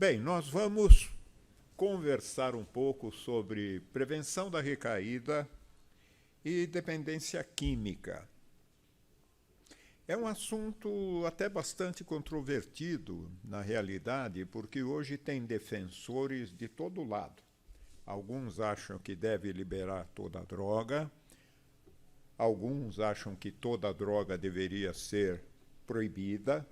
Bem, nós vamos conversar um pouco sobre prevenção da recaída e dependência química. É um assunto até bastante controvertido, na realidade, porque hoje tem defensores de todo lado. Alguns acham que deve liberar toda a droga, alguns acham que toda a droga deveria ser proibida,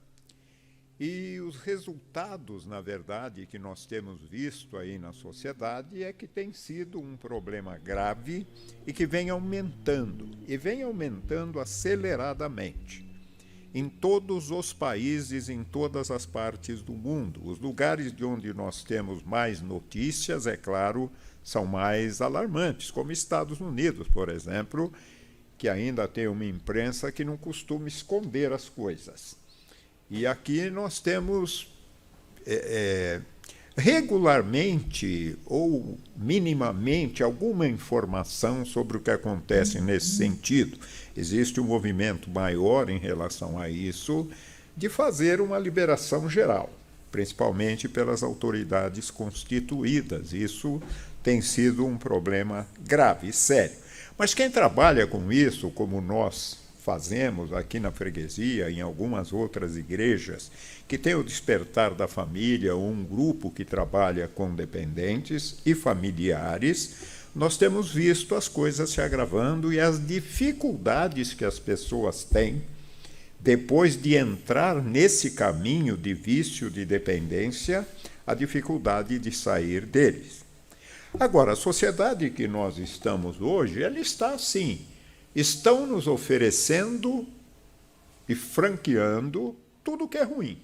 e os resultados, na verdade, que nós temos visto aí na sociedade é que tem sido um problema grave e que vem aumentando aceleradamente em todos os países, em todas as partes do mundo. Os lugares de onde nós temos mais notícias, é claro, são mais alarmantes, como Estados Unidos, por exemplo, que ainda tem uma imprensa que não costuma esconder as coisas. E aqui nós temos regularmente ou minimamente alguma informação sobre o que acontece nesse sentido. Existe um movimento maior em relação a isso de fazer uma liberação geral, principalmente pelas autoridades constituídas. Isso tem sido um problema grave e sério. Mas quem trabalha com isso, como nós fazemos aqui na freguesia, em algumas outras igrejas, que tem o Despertar da Família, ou um grupo que trabalha com dependentes e familiares, nós temos visto as coisas se agravando e as dificuldades que as pessoas têm depois de entrar nesse caminho de vício, de dependência, a dificuldade de sair deles. Agora, a sociedade que nós estamos hoje, ela está assim. Estão nos oferecendo e franqueando tudo que é ruim.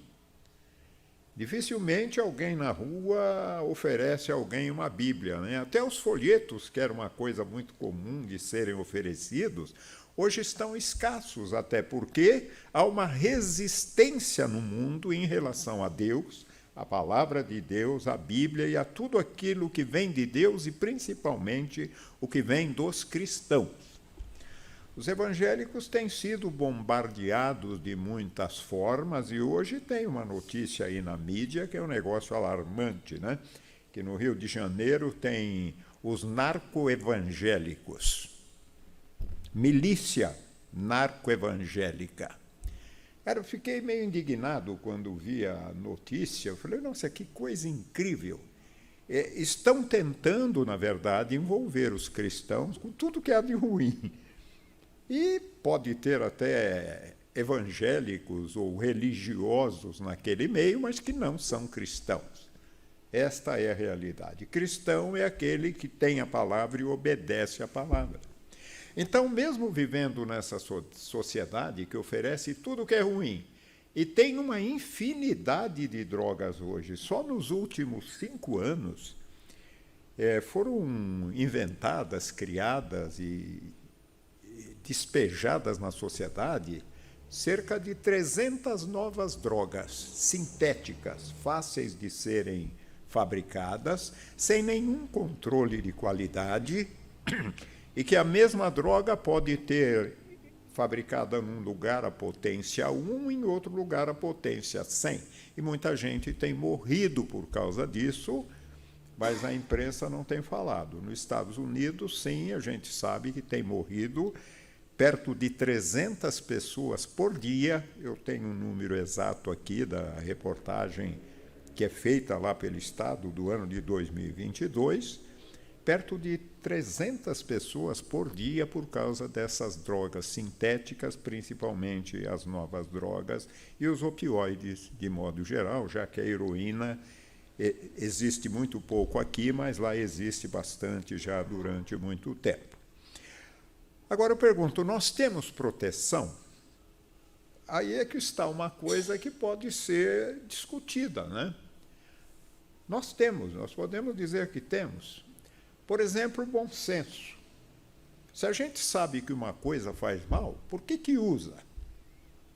Dificilmente alguém na rua oferece a alguém uma Bíblia, né? Até os folhetos, que era uma coisa muito comum de serem oferecidos, hoje estão escassos, até porque há uma resistência no mundo em relação a Deus, a palavra de Deus, a Bíblia e a tudo aquilo que vem de Deus e principalmente o que vem dos cristãos. Os evangélicos têm sido bombardeados de muitas formas e hoje tem uma notícia aí na mídia que é um negócio alarmante, né? Que no Rio de Janeiro tem os narcoevangélicos, milícia narcoevangélica. Cara, eu fiquei meio indignado quando vi a notícia. Eu falei, nossa, que coisa incrível. Estão tentando, na verdade, envolver os cristãos com tudo que há de ruim. E pode ter até evangélicos ou religiosos naquele meio, mas que não são cristãos. Esta é a realidade. Cristão é aquele que tem a palavra e obedece à palavra. Então, mesmo vivendo nessa sociedade que oferece tudo que é ruim, e tem uma infinidade de drogas hoje, só nos últimos 5 anos foram inventadas, criadas e despejadas na sociedade cerca de 300 novas drogas sintéticas, fáceis de serem fabricadas, sem nenhum controle de qualidade, e que a mesma droga pode ter fabricada num lugar a potência 1, em outro lugar a potência 100. E muita gente tem morrido por causa disso, mas a imprensa não tem falado. Nos Estados Unidos, sim, a gente sabe que tem morrido perto de 300 pessoas por dia. Eu tenho um número exato aqui da reportagem que é feita lá pelo Estado do ano de 2022, perto de 300 pessoas por dia por causa dessas drogas sintéticas, principalmente as novas drogas e os opioides de modo geral, já que a heroína existe muito pouco aqui, mas lá existe bastante já durante muito tempo. Agora eu pergunto, nós temos proteção? Aí é que está uma coisa que pode ser discutida, né? Nós podemos dizer que temos. Por exemplo, o bom senso. Se a gente sabe que uma coisa faz mal, por que usa?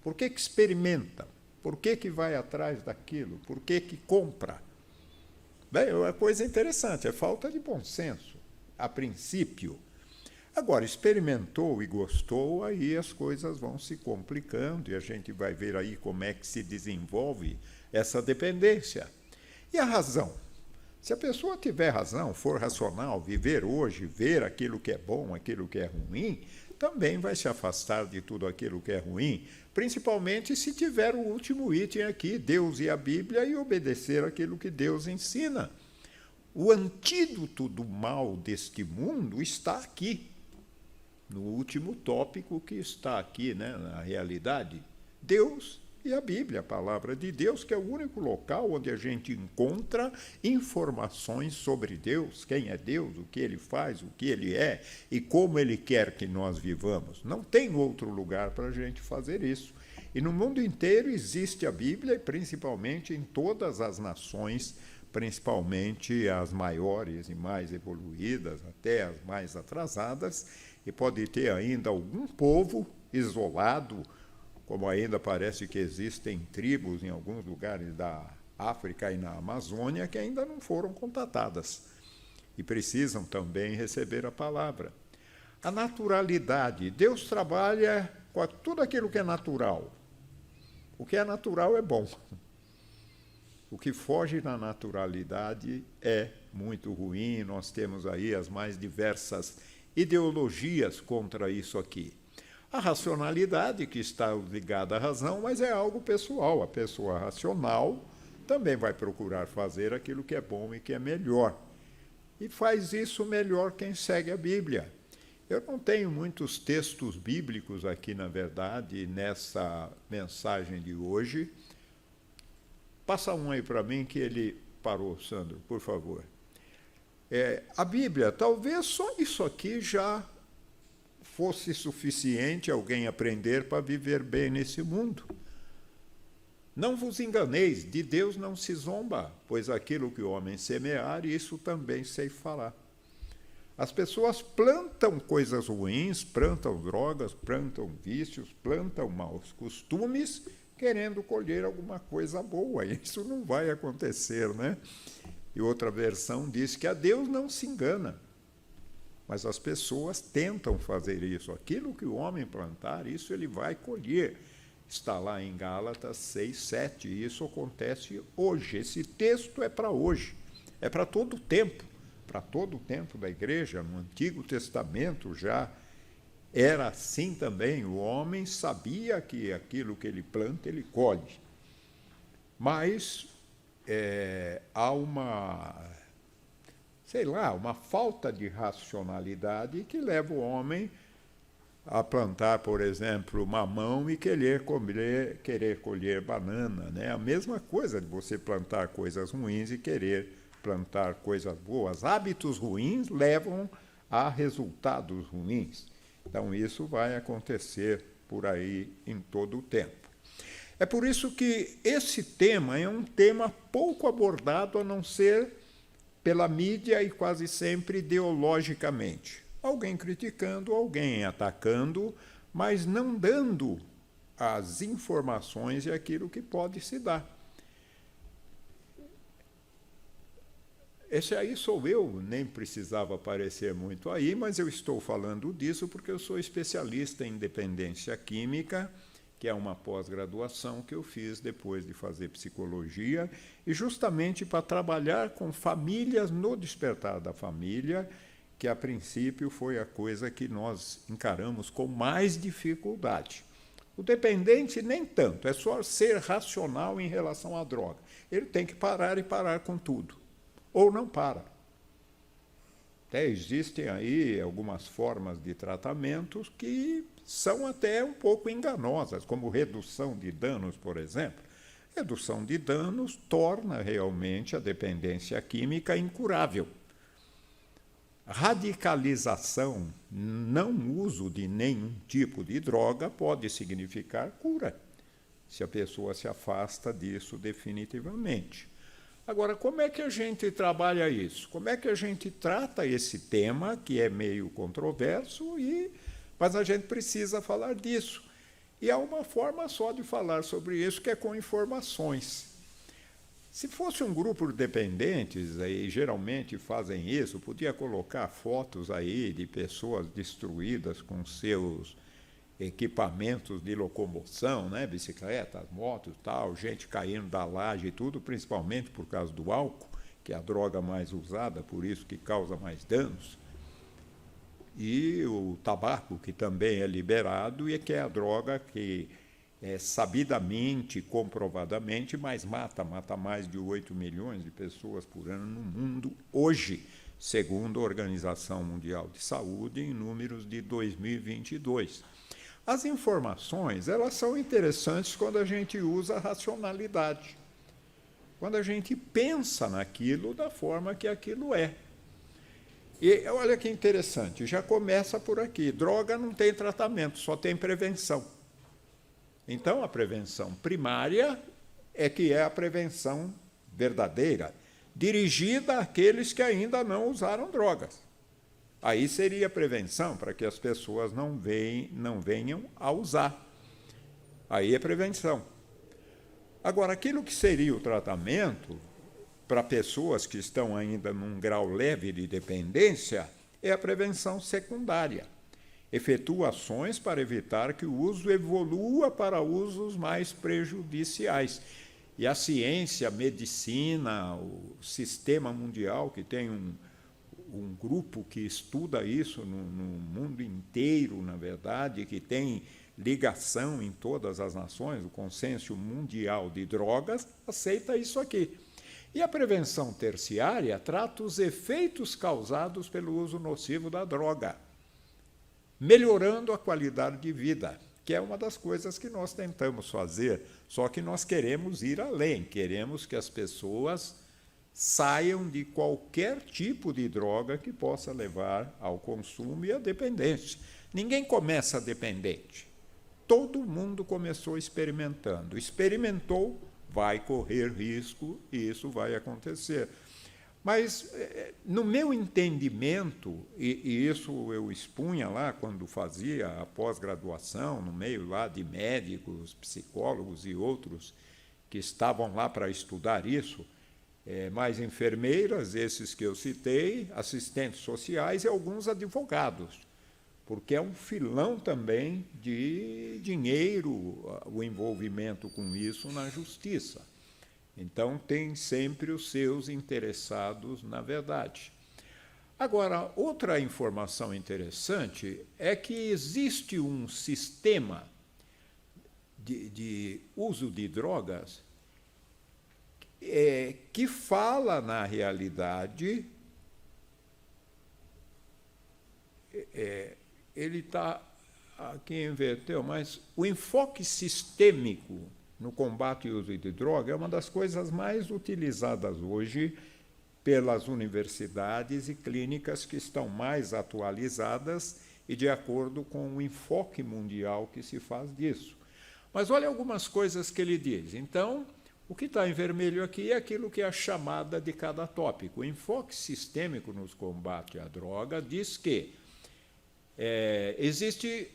Por que experimenta? Por que vai atrás daquilo? Por que compra? Bem, é uma coisa interessante, é falta de bom senso, a princípio. Agora, experimentou e gostou, aí as coisas vão se complicando e a gente vai ver aí como é que se desenvolve essa dependência. E a razão? Se a pessoa tiver razão, for racional, viver hoje, ver aquilo que é bom, aquilo que é ruim, também vai se afastar de tudo aquilo que é ruim, principalmente se tiver o último item aqui, Deus e a Bíblia, e obedecer aquilo que Deus ensina. O antídoto do mal deste mundo está aqui, no último tópico que está aqui, né, na realidade. Deus e a Bíblia, a palavra de Deus, que é o único local onde a gente encontra informações sobre Deus, quem é Deus, o que ele faz, o que ele é e como ele quer que nós vivamos. Não tem outro lugar para a gente fazer isso. E no mundo inteiro existe a Bíblia, e principalmente em todas as nações, principalmente as maiores e mais evoluídas, até as mais atrasadas, e pode ter ainda algum povo isolado, como ainda parece que existem tribos em alguns lugares da África e na Amazônia que ainda não foram contatadas e precisam também receber a palavra. A naturalidade. Deus trabalha com tudo aquilo que é natural. O que é natural é bom. O que foge da naturalidade é muito ruim. Nós temos aí as mais diversas ideologias contra isso aqui. A racionalidade, que está ligada à razão, mas é algo pessoal. A pessoa racional também vai procurar fazer aquilo que é bom e que é melhor. E faz isso melhor quem segue a Bíblia. Eu não tenho muitos textos bíblicos aqui, na verdade, nessa mensagem de hoje. Passa um aí para mim que ele parou, Sandro, por favor. A Bíblia, talvez só isso aqui já fosse suficiente alguém aprender para viver bem nesse mundo. Não vos enganeis, de Deus não se zomba, pois aquilo que o homem semear, isso também sei falar. As pessoas plantam coisas ruins, plantam drogas, plantam vícios, plantam maus costumes, querendo colher alguma coisa boa. Isso não vai acontecer, né? E outra versão diz que a Deus não se engana. Mas as pessoas tentam fazer isso. Aquilo que o homem plantar, isso ele vai colher. Está lá em Gálatas 6, 7. E isso acontece hoje. Esse texto é para hoje. É para todo o tempo. Para todo o tempo da igreja. No Antigo Testamento já era assim também. O homem sabia que aquilo que ele planta, ele colhe. Mas há uma falta de racionalidade que leva o homem a plantar, por exemplo, mamão e querer colher banana, né? A mesma coisa de você plantar coisas ruins e querer plantar coisas boas. Hábitos ruins levam a resultados ruins. Então, isso vai acontecer por aí em todo o tempo. É por isso que esse tema é um tema pouco abordado, a não ser pela mídia e quase sempre ideologicamente. Alguém criticando, alguém atacando, mas não dando as informações e aquilo que pode se dar. Esse aí sou eu, nem precisava aparecer muito aí, mas eu estou falando disso porque eu sou especialista em dependência química, que é uma pós-graduação que eu fiz depois de fazer psicologia, e justamente para trabalhar com famílias no despertar da família, que a princípio foi a coisa que nós encaramos com mais dificuldade. O dependente nem tanto, é só ser racional em relação à droga. Ele tem que parar e parar com tudo, ou não para. Até existem aí algumas formas de tratamentos que são até um pouco enganosas, como redução de danos, por exemplo. Redução de danos torna realmente a dependência química incurável. Radicalização, não uso de nenhum tipo de droga, pode significar cura, se a pessoa se afasta disso definitivamente. Agora, como é que a gente trabalha isso? Como é que a gente trata esse tema, que é meio controverso, mas a gente precisa falar disso. E há uma forma só de falar sobre isso, que é com informações. Se fosse um grupo de dependentes, aí geralmente fazem isso, podia colocar fotos aí de pessoas destruídas com seus equipamentos de locomoção, né, bicicletas, motos, tal, gente caindo da laje e tudo, principalmente por causa do álcool, que é a droga mais usada, por isso que causa mais danos. E o tabaco, que também é liberado e que é a droga que é sabidamente, comprovadamente, mas mata mais de 8 milhões de pessoas por ano no mundo hoje, segundo a Organização Mundial de Saúde, em números de 2022. As informações, elas são interessantes quando a gente usa a racionalidade, quando a gente pensa naquilo da forma que aquilo é. E olha que interessante, já começa por aqui. Droga não tem tratamento, só tem prevenção. Então, a prevenção primária é que é a prevenção verdadeira, dirigida àqueles que ainda não usaram drogas. Aí seria prevenção para que as pessoas não venham a usar. Aí é prevenção. Agora, aquilo que seria o tratamento para pessoas que estão ainda num grau leve de dependência é a prevenção secundária. Efetua ações para evitar que o uso evolua para usos mais prejudiciais. E a ciência, a medicina, o sistema mundial, que tem um grupo que estuda isso no mundo inteiro, na verdade, que tem ligação em todas as nações, o Consenso Mundial de Drogas, aceita isso aqui. E a prevenção terciária trata os efeitos causados pelo uso nocivo da droga, melhorando a qualidade de vida, que é uma das coisas que nós tentamos fazer, só que nós queremos ir além, queremos que as pessoas saiam de qualquer tipo de droga que possa levar ao consumo e à dependência. Ninguém começa dependente. Todo mundo começou experimentando. Experimentou, vai correr risco e isso vai acontecer. Mas, no meu entendimento, e isso eu expunha lá quando fazia a pós-graduação, no meio lá de médicos, psicólogos e outros que estavam lá para estudar isso, mais enfermeiras, esses que eu citei, assistentes sociais e alguns advogados, porque é um filão também de dinheiro o envolvimento com isso na justiça. Então, tem sempre os seus interessados na verdade. Agora, outra informação interessante é que existe um sistema de uso de drogas que fala, na realidade, ele está aqui inverteu, mas o enfoque sistêmico no combate ao uso de droga é uma das coisas mais utilizadas hoje pelas universidades e clínicas que estão mais atualizadas e de acordo com o enfoque mundial que se faz disso. Mas olha algumas coisas que ele diz. Então, o que está em vermelho aqui é aquilo que é a chamada de cada tópico. O enfoque sistêmico nos combate à droga diz que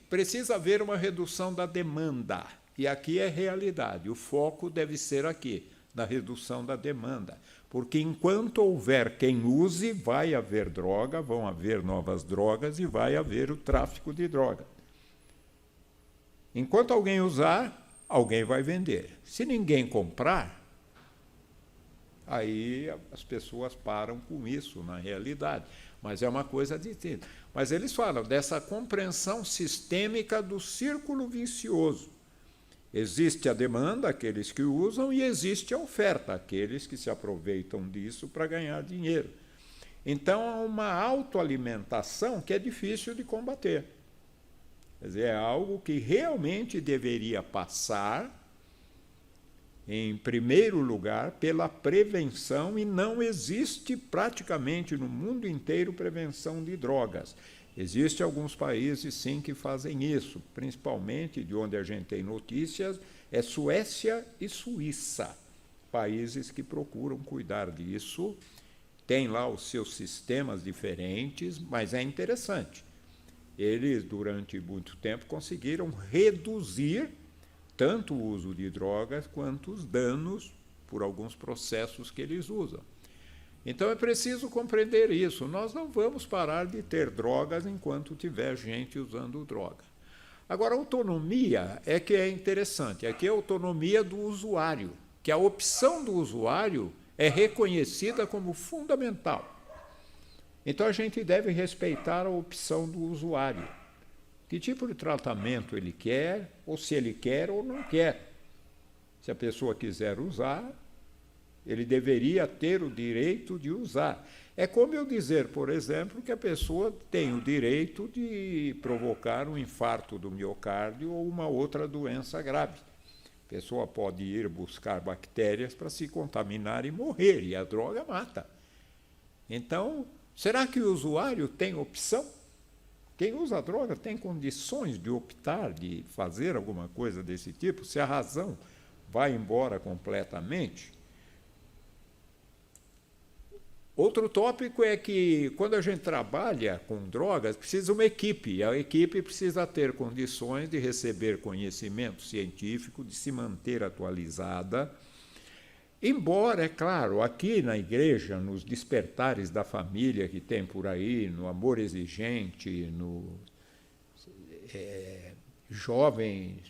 precisa haver uma redução da demanda. E aqui é realidade, o foco deve ser aqui, na redução da demanda. Porque enquanto houver quem use, vai haver droga, vão haver novas drogas e vai haver o tráfico de droga. Enquanto alguém usar, alguém vai vender. Se ninguém comprar, aí as pessoas param com isso, na realidade. Mas é uma coisa distinta. Mas eles falam dessa compreensão sistêmica do círculo vicioso. Existe a demanda, aqueles que usam, e existe a oferta, aqueles que se aproveitam disso para ganhar dinheiro. Então, há uma autoalimentação que é difícil de combater. Quer dizer, é algo que realmente deveria passar, em primeiro lugar, pela prevenção, e não existe praticamente no mundo inteiro prevenção de drogas. Existem alguns países, sim, que fazem isso, principalmente de onde a gente tem notícias, é Suécia e Suíça, países que procuram cuidar disso, têm lá os seus sistemas diferentes, mas é interessante. Eles, durante muito tempo, conseguiram reduzir tanto o uso de drogas quanto os danos por alguns processos que eles usam. Então, é preciso compreender isso. Nós não vamos parar de ter drogas enquanto tiver gente usando droga. Agora, a autonomia é que é interessante. Aqui é a autonomia do usuário, que a opção do usuário é reconhecida como fundamental. Então, a gente deve respeitar a opção do usuário. Que tipo de tratamento ele quer, ou se ele quer ou não quer. Se a pessoa quiser usar, ele deveria ter o direito de usar. É como eu dizer, por exemplo, que a pessoa tem o direito de provocar um infarto do miocárdio ou uma outra doença grave. A pessoa pode ir buscar bactérias para se contaminar e morrer, e a droga mata. Então, será que o usuário tem opção? Quem usa a droga tem condições de optar, de fazer alguma coisa desse tipo, se a razão vai embora completamente? Outro tópico é que, quando a gente trabalha com drogas, precisa uma equipe, e a equipe precisa ter condições de receber conhecimento científico, de se manter atualizada. Embora, é claro, aqui na igreja, nos despertares da família que tem por aí, no amor exigente, no jovens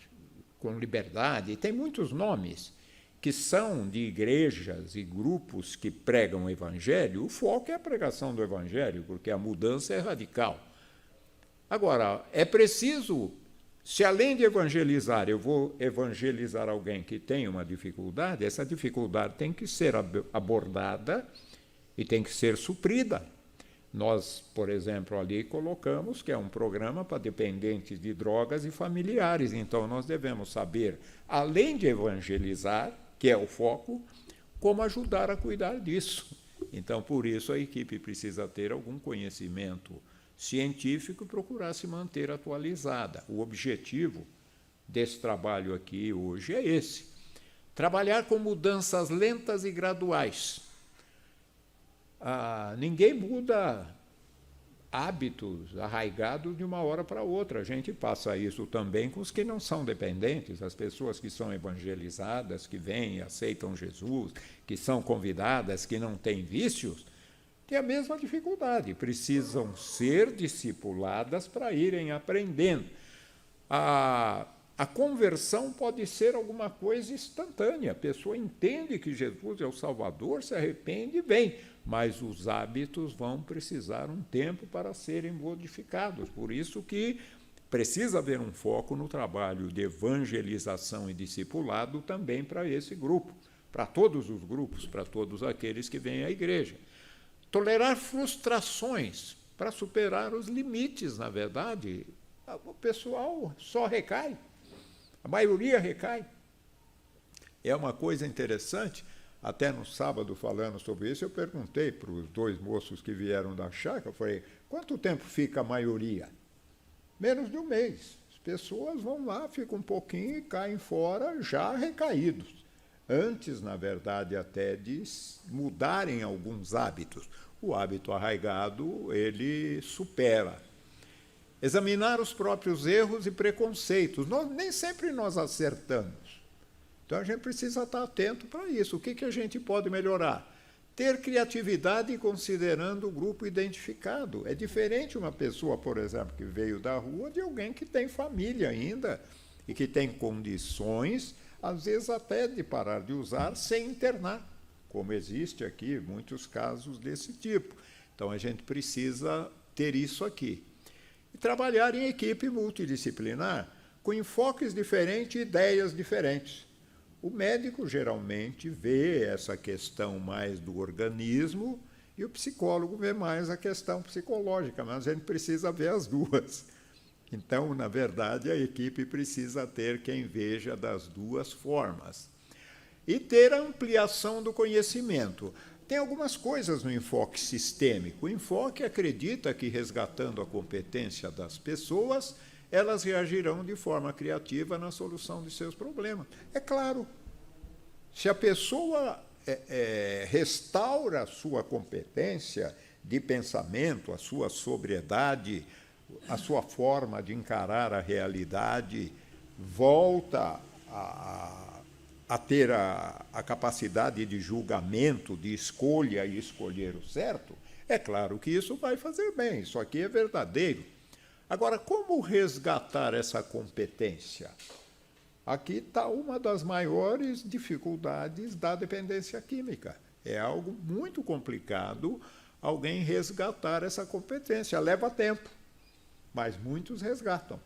com liberdade, tem muitos nomes que são de igrejas e grupos que pregam o evangelho. O foco é a pregação do evangelho, porque a mudança é radical. Agora, é preciso, se além de evangelizar, eu vou evangelizar alguém que tem uma dificuldade, essa dificuldade tem que ser abordada e tem que ser suprida. Nós, por exemplo, ali colocamos que é um programa para dependentes de drogas e familiares, então nós devemos saber, além de evangelizar, que é o foco, como ajudar a cuidar disso. Então, por isso, a equipe precisa ter algum conhecimento científico e procurar se manter atualizada. O objetivo desse trabalho aqui hoje é esse: trabalhar com mudanças lentas e graduais. Ninguém muda hábitos arraigados de uma hora para outra. A gente passa isso também com os que não são dependentes, as pessoas que são evangelizadas, que vêm e aceitam Jesus, que são convidadas, que não têm vícios, têm a mesma dificuldade, precisam ser discipuladas para irem aprendendo. A conversão pode ser alguma coisa instantânea, a pessoa entende que Jesus é o Salvador, se arrepende e vem, mas os hábitos vão precisar um tempo para serem modificados. Por isso que precisa haver um foco no trabalho de evangelização e discipulado também para esse grupo, para todos os grupos, para todos aqueles que vêm à igreja. Tolerar frustrações para superar os limites, na verdade. O pessoal só recai, a maioria recai. É uma coisa interessante. Até no sábado, falando sobre isso, eu perguntei para os dois moços que vieram da chácara, eu falei, quanto tempo fica a maioria? Menos de um mês. As pessoas vão lá, ficam um pouquinho e caem fora já recaídos. Antes, na verdade, até de mudarem alguns hábitos. O hábito arraigado, ele supera. Examinar os próprios erros e preconceitos. Nem sempre nós acertamos. Então, a gente precisa estar atento para isso. O que a gente pode melhorar? Ter criatividade considerando o grupo identificado. É diferente uma pessoa, por exemplo, que veio da rua, de alguém que tem família ainda e que tem condições, às vezes até de parar de usar sem internar, como existe aqui muitos casos desse tipo. Então, a gente precisa ter isso aqui. E trabalhar em equipe multidisciplinar, com enfoques diferentes e ideias diferentes. O médico geralmente vê essa questão mais do organismo e o psicólogo vê mais a questão psicológica, mas a gente precisa ver as duas. Então, na verdade, a equipe precisa ter quem veja das duas formas. E ter a ampliação do conhecimento. Tem algumas coisas no enfoque sistêmico. O enfoque acredita que, resgatando a competência das pessoas, elas reagirão de forma criativa na solução de seus problemas. É claro, se a pessoa restaura a sua competência de pensamento, a sua sobriedade, a sua forma de encarar a realidade, volta a ter a capacidade de julgamento, de escolha e escolher o certo, é claro que isso vai fazer bem, isso aqui é verdadeiro. Agora, como resgatar essa competência? Aqui está uma das maiores dificuldades da dependência química. É algo muito complicado alguém resgatar essa competência. Leva tempo, mas muitos resgatam.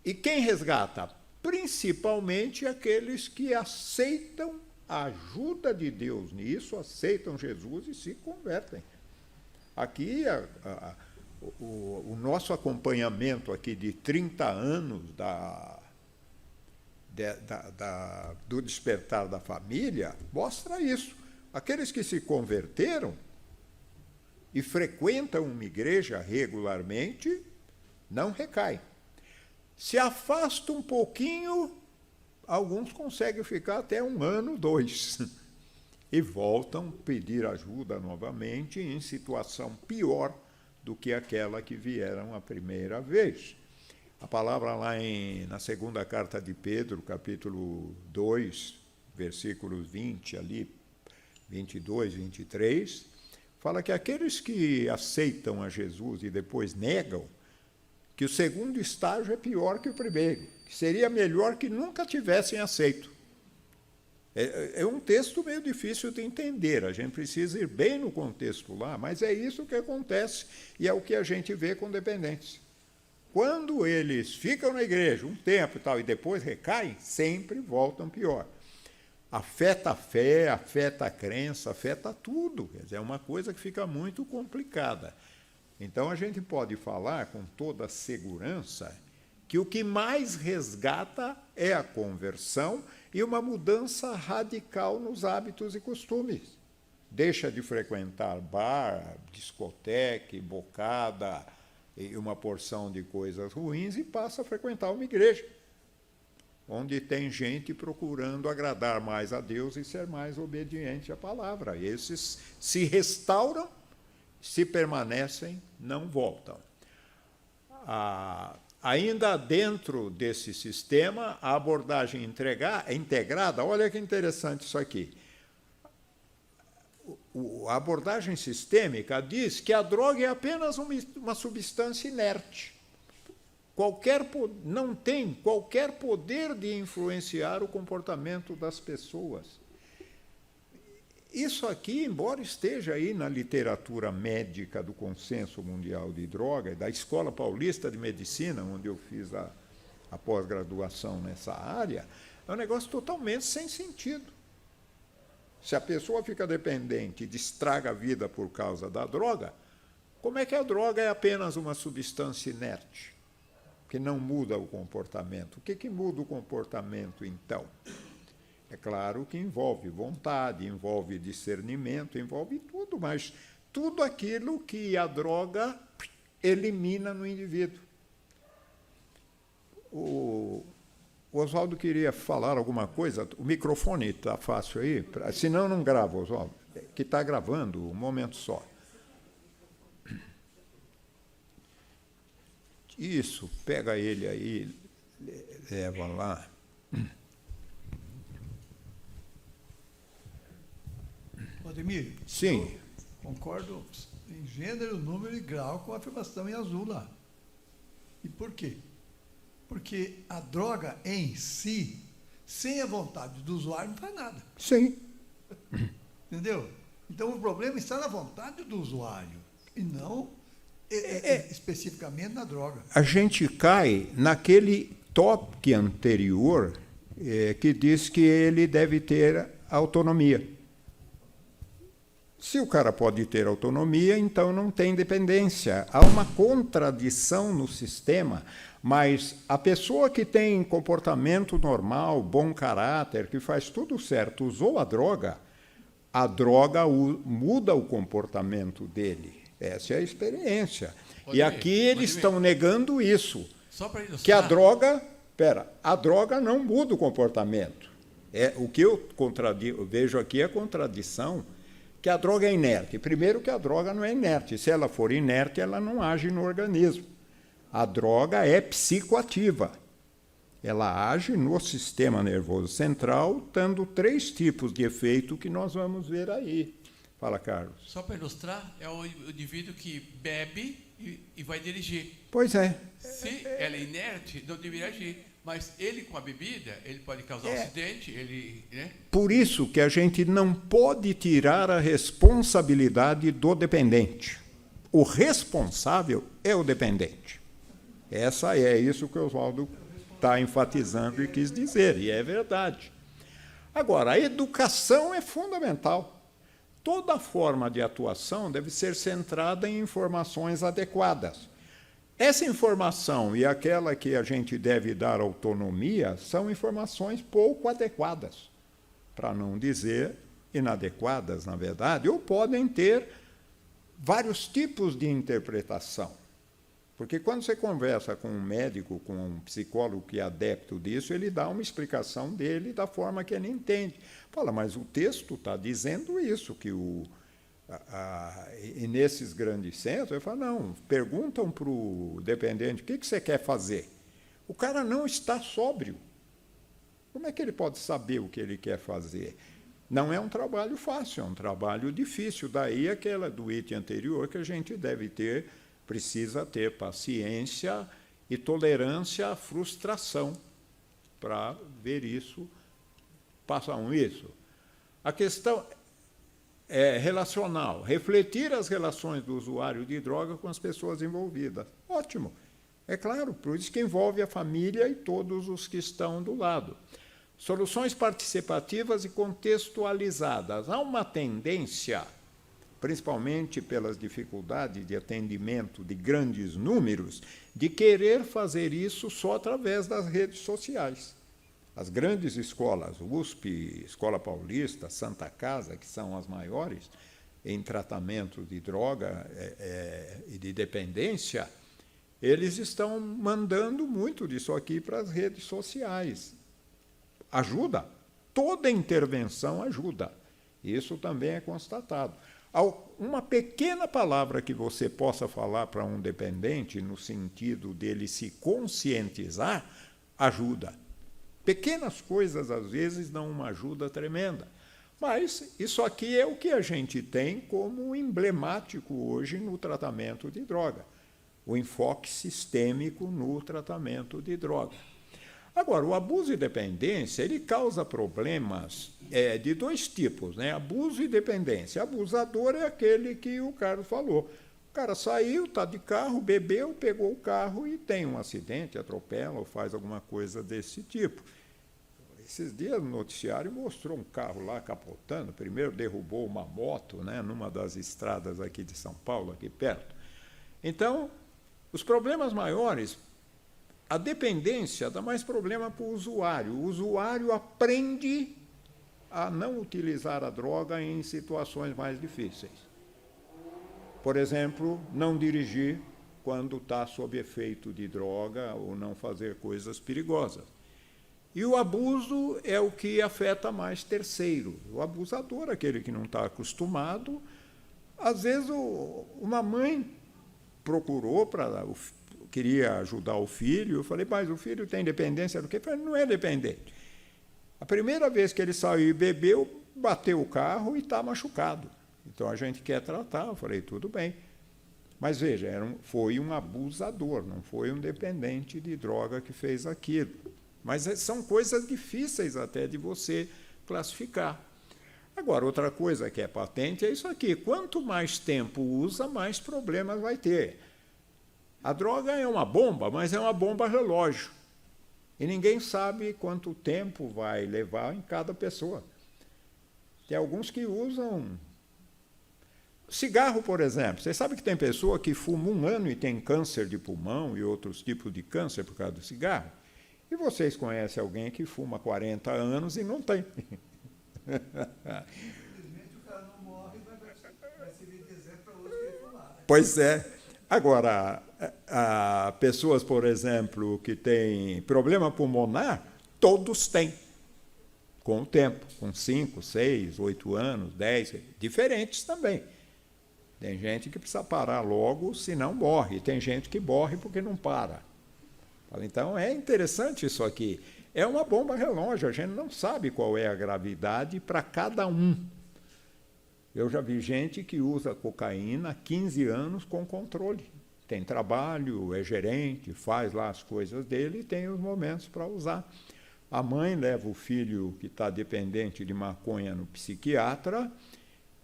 E quem resgata? Principalmente aqueles que aceitam a ajuda de Deus nisso, aceitam Jesus e se convertem. Aqui, o nosso acompanhamento aqui de 30 anos do despertar da família mostra isso. Aqueles que se converteram e frequentam uma igreja regularmente não recaem. Se afasta um pouquinho, alguns conseguem ficar até 1 ano, 2, e voltam a pedir ajuda novamente em situação pior do que aquela que vieram a primeira vez. A palavra lá na segunda carta de Pedro, capítulo 2, versículos 20 ali, 22, 23, fala que aqueles que aceitam a Jesus e depois negam, que o segundo estágio é pior que o primeiro, que seria melhor que nunca tivessem aceito. É um texto meio difícil de entender, a gente precisa ir bem no contexto lá, mas é isso que acontece e é o que a gente vê com dependentes. Quando eles ficam na igreja um tempo e tal, e depois recaem, sempre voltam pior. Afeta a fé, afeta a crença, afeta tudo. Quer dizer, é uma coisa que fica muito complicada. Então, a gente pode falar com toda segurança que o que mais resgata é a conversão e uma mudança radical nos hábitos e costumes. Deixa de frequentar bar, discoteca, bocada e uma porção de coisas ruins e passa a frequentar uma igreja, onde tem gente procurando agradar mais a Deus e ser mais obediente à palavra. Esses se restauram, se permanecem, não voltam. Ainda dentro desse sistema, a abordagem integrada, olha que interessante isso aqui. A abordagem sistêmica diz que a droga é apenas uma substância inerte. Não tem qualquer poder de influenciar o comportamento das pessoas. Isso aqui, embora esteja aí na literatura médica do Consenso Mundial de Droga, da Escola Paulista de Medicina, onde eu fiz a pós-graduação nessa área, é um negócio totalmente sem sentido. Se a pessoa fica dependente e estraga a vida por causa da droga, como é que a droga é apenas uma substância inerte, que não muda o comportamento? O que muda o comportamento, então? É claro que envolve vontade, envolve discernimento, envolve tudo, mas tudo aquilo que a droga elimina no indivíduo. O Oswaldo queria falar alguma coisa. O microfone está fácil aí? Senão não grava, Oswaldo. Que está gravando, um momento só. Isso, pega ele aí, leva lá. Ademir, sim, concordo em gênero, número e grau com a afirmação em azul lá. E por quê? Porque a droga em si, sem a vontade do usuário, não faz nada. Sim. Entendeu? Então o problema está na vontade do usuário e não especificamente na droga. A gente cai naquele tópico anterior que diz que ele deve ter autonomia. Se o cara pode ter autonomia, então não tem dependência. Há uma contradição no sistema, mas a pessoa que tem comportamento normal, bom caráter, que faz tudo certo, usou a droga muda o comportamento dele. Essa é a experiência. E aqui eles estão negando isso. Só para ilustrar. Que a droga não muda o comportamento. O que eu vejo aqui é contradição, que a droga é inerte. Primeiro que a droga não é inerte. Se ela for inerte, ela não age no organismo. A droga é psicoativa. Ela age no sistema nervoso central, dando 3 tipos de efeito que nós vamos ver aí. Fala, Carlos. Só para ilustrar, é o indivíduo que bebe e vai dirigir. Pois é. Se ela é inerte, não deveria agir. Mas ele, com a bebida, ele pode causar um acidente, né? Por isso que a gente não pode tirar a responsabilidade do dependente. O responsável é o dependente. É isso que o Oswaldo está enfatizando e quis dizer, e é verdade. Agora, a educação é fundamental. Toda forma de atuação deve ser centrada em informações adequadas. Essa informação e aquela que a gente deve dar autonomia são informações pouco adequadas, para não dizer inadequadas, na verdade, ou podem ter vários tipos de interpretação. Porque quando você conversa com um médico, com um psicólogo que é adepto disso, ele dá uma explicação dele da forma que ele entende. Fala, mas o texto está dizendo isso, que e nesses grandes centros, eu falo, não, perguntam para o dependente, o que você quer fazer? O cara não está sóbrio. Como é que ele pode saber o que ele quer fazer? Não é um trabalho fácil, é um trabalho difícil. Daí aquela do item anterior que a gente precisa ter paciência e tolerância à frustração para ver isso, passar isso. A questão relacional, refletir as relações do usuário de droga com as pessoas envolvidas. Ótimo. É claro, por isso que envolve a família e todos os que estão do lado. Soluções participativas e contextualizadas. Há uma tendência, principalmente pelas dificuldades de atendimento de grandes números, de querer fazer isso só através das redes sociais. As grandes escolas, USP, Escola Paulista, Santa Casa, que são as maiores em tratamento de droga e de dependência, eles estão mandando muito disso aqui para as redes sociais. Ajuda. Toda intervenção ajuda. Isso também é constatado. Uma pequena palavra que você possa falar para um dependente, no sentido dele se conscientizar, ajuda. Pequenas coisas, às vezes, dão uma ajuda tremenda. Mas isso aqui é o que a gente tem como emblemático hoje no tratamento de droga. O enfoque sistêmico no tratamento de droga. Agora, o abuso e dependência, ele causa problemas de dois tipos, né? Abuso e dependência. Abusador é aquele que o Carlos falou. O cara saiu, está de carro, bebeu, pegou o carro e tem um acidente, atropela ou faz alguma coisa desse tipo. Esses dias no noticiário mostrou um carro lá capotando. Primeiro derrubou uma moto, né, numa das estradas aqui de São Paulo, aqui perto. Então, os problemas maiores, a dependência dá mais problema para o usuário. O usuário aprende a não utilizar a droga em situações mais difíceis. Por exemplo, não dirigir quando está sob efeito de droga ou não fazer coisas perigosas. E o abuso é o que afeta mais terceiro. O abusador, aquele que não está acostumado. Às vezes, uma mãe procurou queria ajudar o filho. Eu falei, mas o filho tem dependência do quê? Eu falei, não é dependente. A primeira vez que ele saiu e bebeu, bateu o carro e está machucado. Então, a gente quer tratar. Eu falei, tudo bem. Mas, veja, foi um abusador, não foi um dependente de droga que fez aquilo. Mas são coisas difíceis até de você classificar. Agora, outra coisa que é patente é isso aqui. Quanto mais tempo usa, mais problemas vai ter. A droga é uma bomba, mas é uma bomba relógio. E ninguém sabe quanto tempo vai levar em cada pessoa. Tem alguns que usam cigarro, por exemplo. Você sabe que tem pessoa que fuma 1 ano e tem câncer de pulmão e outros tipos de câncer por causa do cigarro? E vocês conhecem alguém que fuma 40 anos e não tem. Infelizmente, o cara não morre, vai servir de exemplo para outros que fumar. Pois é. Agora, pessoas, por exemplo, que têm problema pulmonar, todos têm. Com o tempo, com 5, 6, 8 anos, 10, diferentes também. Tem gente que precisa parar logo, senão morre. Tem gente que morre porque não para. Então, é interessante isso aqui. É uma bomba relógio, a gente não sabe qual é a gravidade para cada um. Eu já vi gente que usa cocaína há 15 anos com controle. tem trabalho, é gerente, faz lá as coisas dele e tem os momentos para usar. A mãe leva o filho que está dependente de maconha no psiquiatra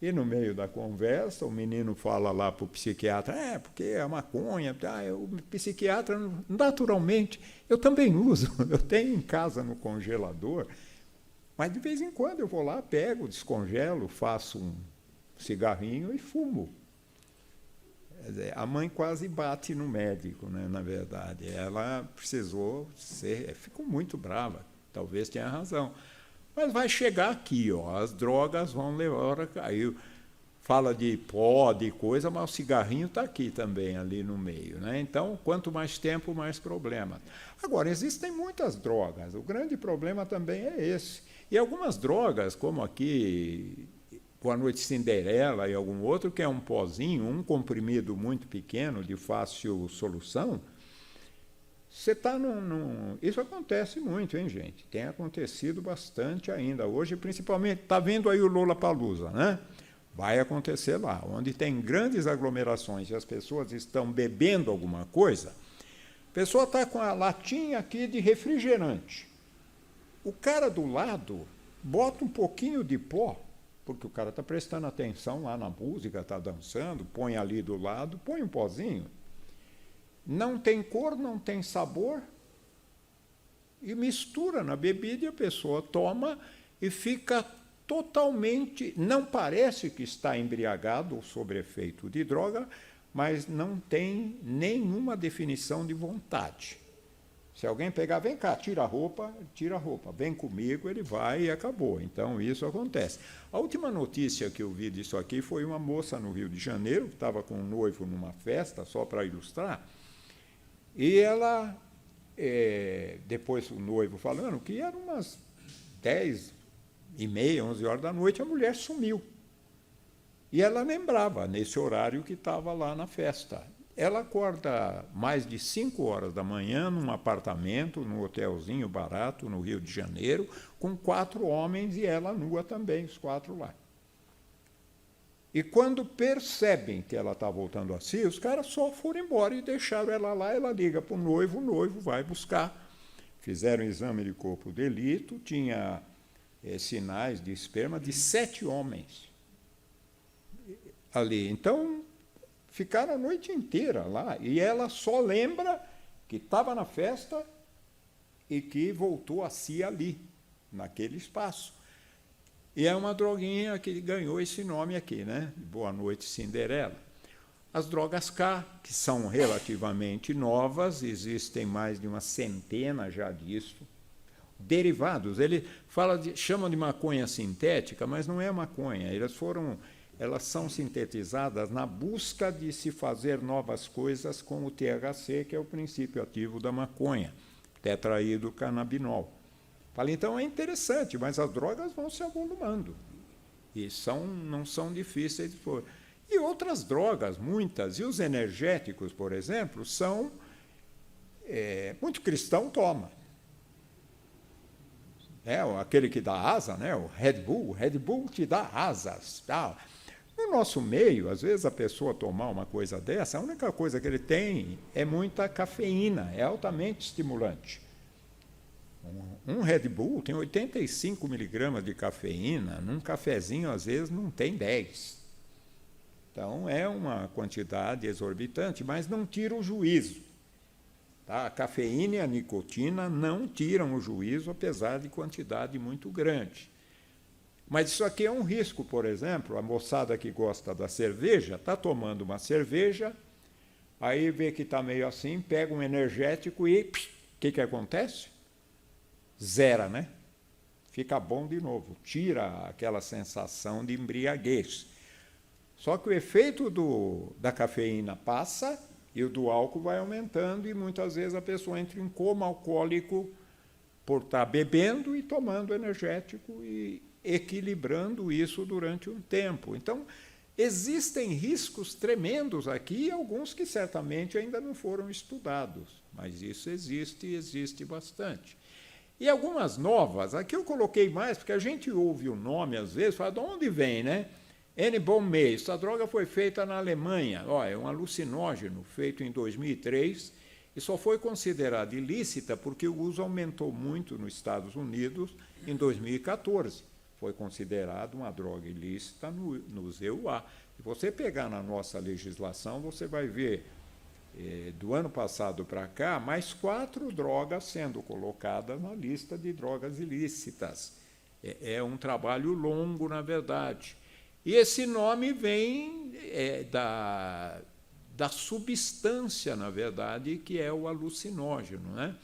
e no meio da conversa o menino fala lá para o psiquiatra, porque a maconha, o psiquiatra, naturalmente, eu também uso, eu tenho em casa no congelador, mas de vez em quando eu vou lá, pego, descongelo, faço um cigarrinho e fumo. Quer dizer, a mãe quase bate no médico, né, na verdade. Ela precisou ficou muito brava, talvez tenha razão. Mas vai chegar aqui, as drogas vão levar. Aí fala de pó, de coisa, mas o cigarrinho está aqui também, ali no meio. Né? Então, quanto mais tempo, mais problema. Agora, existem muitas drogas. O grande problema também é esse. E algumas drogas, como aqui, Boa Noite Cinderela e algum outro, que é um pozinho, um comprimido muito pequeno, de fácil solução, você está Isso acontece muito, hein, gente? Tem acontecido bastante ainda. Hoje, principalmente, está vendo aí o Lollapalooza, né? Vai acontecer lá, onde tem grandes aglomerações e as pessoas estão bebendo alguma coisa, a pessoa está com a latinha aqui de refrigerante. O cara do lado bota um pouquinho de pó, porque o cara está prestando atenção lá na música, está dançando, põe ali do lado, põe um pozinho. Não tem cor, não tem sabor, e mistura na bebida e a pessoa toma e fica totalmente, não parece que está embriagado ou sob efeito de droga, mas não tem nenhuma definição de vontade. Se alguém pegar, vem cá, tira a roupa, vem comigo, ele vai e acabou. Então, isso acontece. A última notícia que eu vi disso aqui foi uma moça no Rio de Janeiro, que estava com um noivo numa festa, só para ilustrar, e ela, depois o noivo falando que eram umas 10h30, 11 horas da noite, a mulher sumiu. E ela lembrava, nesse horário, que estava lá na festa. Ela acorda mais de 5 horas da manhã num apartamento, num hotelzinho barato, no Rio de Janeiro, com 4 homens e ela nua também, os 4 lá. E quando percebem que ela está voltando a si, os caras só foram embora e deixaram ela lá. Ela liga para o noivo vai buscar. Fizeram exame de corpo de delito, tinha sinais de esperma de 7 homens ali. Então, ficaram a noite inteira lá. E ela só lembra que estava na festa e que voltou a si ali, naquele espaço. E é uma droguinha que ganhou esse nome aqui, né? Boa Noite Cinderela. As drogas K, que são relativamente novas, existem mais de uma centena já disso. Derivados, ele chamam de maconha sintética, mas não é maconha. Elas são sintetizadas na busca de se fazer novas coisas com o THC, que é o princípio ativo da maconha, tetraidrocannabinol. Falei, então é interessante, mas as drogas vão se avolumando. E não são difíceis de pôr. E outras drogas, muitas, e os energéticos, por exemplo, são... muito cristão toma. Aquele que dá asa, né? O Red Bull te dá asas. Tal. No nosso meio, às vezes a pessoa tomar uma coisa dessa, a única coisa que ele tem é muita cafeína, é altamente estimulante. Um Red Bull tem 85 miligramas de cafeína, num cafezinho, às vezes, não tem 10. Então, é uma quantidade exorbitante, mas não tira o juízo. Tá? A cafeína e a nicotina não tiram o juízo, apesar de quantidade muito grande. Mas isso aqui é um risco, por exemplo, a moçada que gosta da cerveja, está tomando uma cerveja, aí vê que está meio assim, pega um energético e o que acontece? Zera, né? Fica bom de novo, tira aquela sensação de embriaguez. Só que o efeito da cafeína passa e o do álcool vai aumentando e muitas vezes a pessoa entra em coma alcoólico por estar bebendo e tomando energético e equilibrando isso durante um tempo. Então, existem riscos tremendos aqui, alguns que certamente ainda não foram estudados, mas isso existe bastante. E algumas novas, aqui eu coloquei mais, porque a gente ouve o nome às vezes, fala, de onde vem, né? N-Bomb-Me, essa droga foi feita na Alemanha. Ó, é um alucinógeno feito em 2003 e só foi considerada ilícita porque o uso aumentou muito nos Estados Unidos em 2014. Foi considerado uma droga ilícita nos EUA. Se você pegar na nossa legislação, você vai ver, do ano passado para cá, mais 4 drogas sendo colocadas na lista de drogas ilícitas. É um trabalho longo, na verdade. E esse nome vem da substância, na verdade, que é o alucinógeno, né?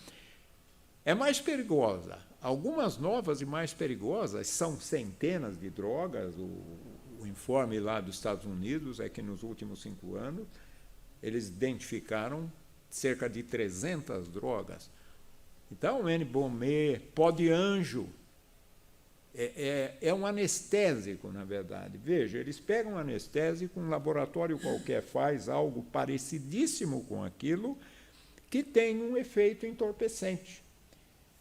É mais perigosa. Algumas novas e mais perigosas são centenas de drogas. O informe lá dos Estados Unidos é que nos últimos 5 anos eles identificaram cerca de 300 drogas. Então, o N-Bomb-Me, pó de anjo, é um anestésico, na verdade. Veja, eles pegam um anestésico, um laboratório qualquer faz algo parecidíssimo com aquilo, que tem um efeito entorpecente.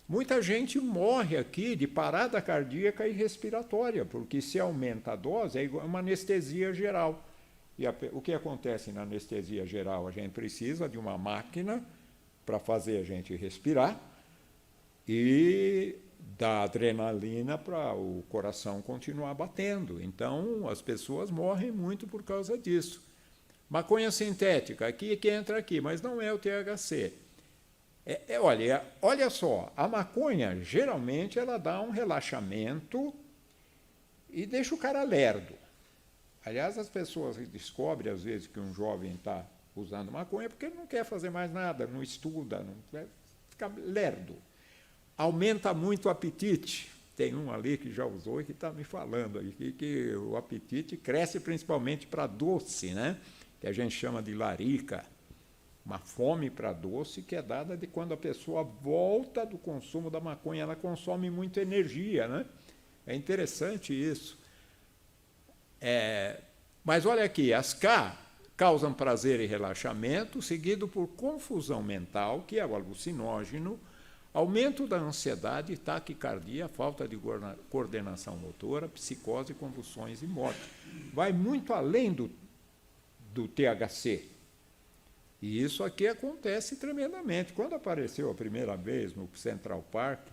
Muita gente morre aqui de parada cardíaca e respiratória, porque se aumenta a dose, é uma anestesia geral. E o que acontece na anestesia geral? A gente precisa de uma máquina para fazer a gente respirar e da adrenalina para o coração continuar batendo. Então, as pessoas morrem muito por causa disso. Maconha sintética, aqui que entra aqui, mas não é o THC. Olha só, a maconha, geralmente, ela dá um relaxamento e deixa o cara lerdo. Aliás, as pessoas descobrem, às vezes, que um jovem está usando maconha porque ele não quer fazer mais nada, não estuda, não quer ficar lerdo. Aumenta muito o apetite. Tem um ali que já usou e que está me falando aqui que o apetite cresce principalmente para doce, né? Que a gente chama de larica. Uma fome para doce que é dada de quando a pessoa volta do consumo da maconha, ela consome muita energia, né? É interessante isso. Mas olha aqui, as K causam prazer e relaxamento, seguido por confusão mental, que é o alucinógeno, aumento da ansiedade, taquicardia, falta de coordenação motora, psicose, convulsões e morte. Vai muito além do THC. E isso aqui acontece tremendamente. Quando apareceu a primeira vez no Central Park,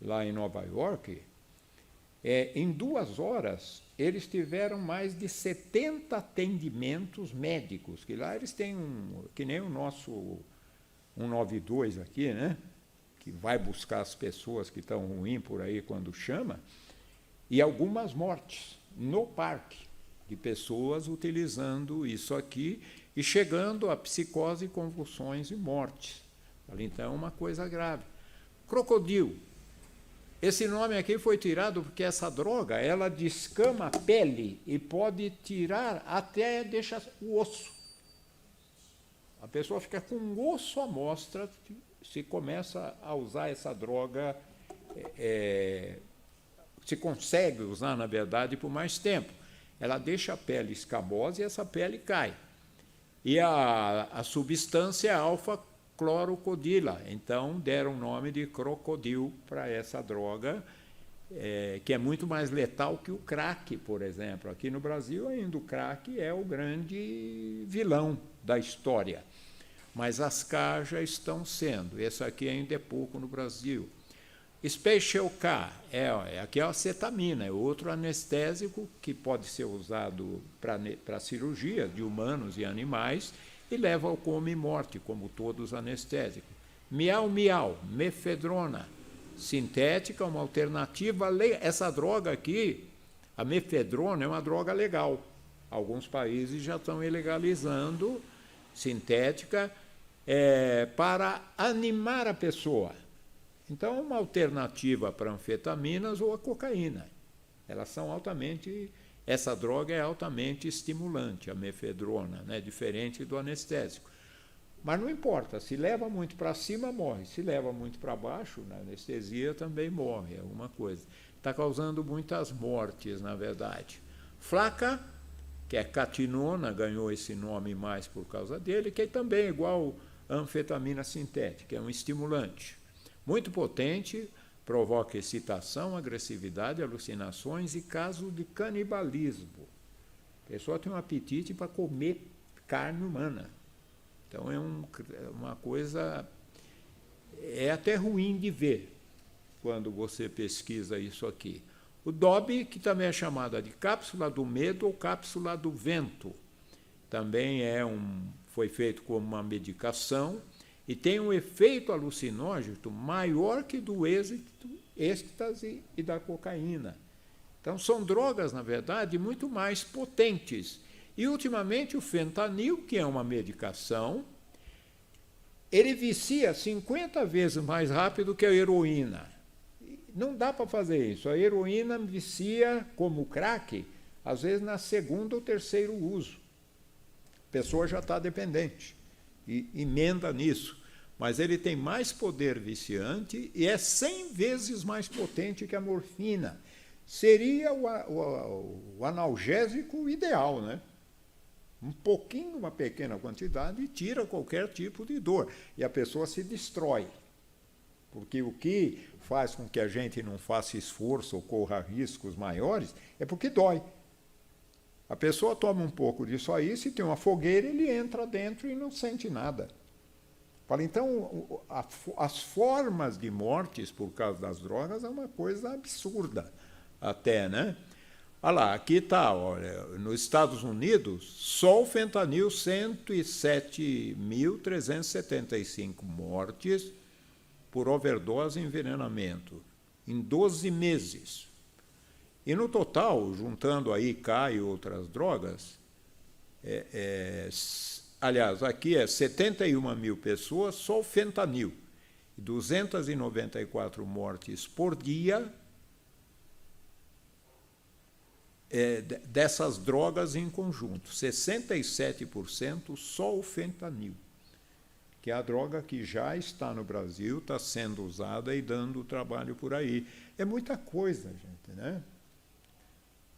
lá em Nova York, em 2 horas, eles tiveram mais de 70 atendimentos médicos, que lá eles têm que nem o nosso 192 aqui, né? Que vai buscar as pessoas que estão ruins por aí quando chama, e algumas mortes no parque, de pessoas utilizando isso aqui e chegando a psicose, convulsões e mortes. Então, é uma coisa grave. Crocodilo. Esse nome aqui foi tirado porque essa droga, ela descama a pele e pode tirar até deixar o osso. A pessoa fica com o osso à mostra se começa a usar essa droga, se consegue usar, na verdade, por mais tempo. Ela deixa a pele escamosa e essa pele cai. E a substância é alfa-clorocodila. Então, deram o nome de crocodilo para essa droga, que é muito mais letal que o crack, por exemplo. Aqui no Brasil, ainda o crack é o grande vilão da história. Mas as K já estão sendo. Esse aqui ainda é pouco no Brasil. Special K, aqui é a acetamina, é outro anestésico que pode ser usado para cirurgia de humanos e animais e leva ao coma e morte, como todos os anestésicos. Miau-miau, mefedrona, sintética, uma alternativa. Essa droga aqui, a mefedrona, é uma droga legal. Alguns países já estão ilegalizando sintética para animar a pessoa. Então, é uma alternativa para anfetaminas ou a cocaína. Elas são essa droga é altamente estimulante, a mefedrona, né? Diferente do anestésico. Mas não importa, se leva muito para cima, morre. Se leva muito para baixo, na anestesia também morre, é uma coisa. Está causando muitas mortes, na verdade. Flaca, que é catinona, ganhou esse nome mais por causa dele, que é também igual a anfetamina sintética, é um estimulante. Muito potente, provoca excitação, agressividade, alucinações e casos de canibalismo. A pessoa tem um apetite para comer carne humana. Então é uma coisa, é até ruim de ver quando você pesquisa isso aqui. O DOB, que também é chamada de cápsula do medo ou cápsula do vento, também foi feito como uma medicação e tem um efeito alucinógeno maior que do êxtase e da cocaína. Então, são drogas, na verdade, muito mais potentes. E, ultimamente, o fentanil, que é uma medicação, ele vicia 50 vezes mais rápido que a heroína. Não dá para fazer isso. A heroína vicia, como o crack, às vezes na segundo ou terceiro uso. A pessoa já está dependente e emenda nisso. Mas ele tem mais poder viciante e é 100 vezes mais potente que a morfina. Seria o analgésico ideal, né? Um pouquinho, uma pequena quantidade, tira qualquer tipo de dor. E a pessoa se destrói. Porque o que faz com que a gente não faça esforço ou corra riscos maiores é porque dói. A pessoa toma um pouco disso aí, se tem uma fogueira, ele entra dentro e não sente nada. Fala, então, as formas de mortes por causa das drogas é uma coisa absurda até, né? Olha lá, aqui está, olha, nos Estados Unidos, só o fentanil, 107.375 mortes por overdose e envenenamento, em 12 meses. E no total, juntando aí K e outras drogas, aliás, aqui é 71 mil pessoas, só o fentanil, 294 mortes por dia dessas drogas em conjunto, 67% só o fentanil, que é a droga que já está no Brasil, está sendo usada e dando trabalho por aí. É muita coisa, gente, né?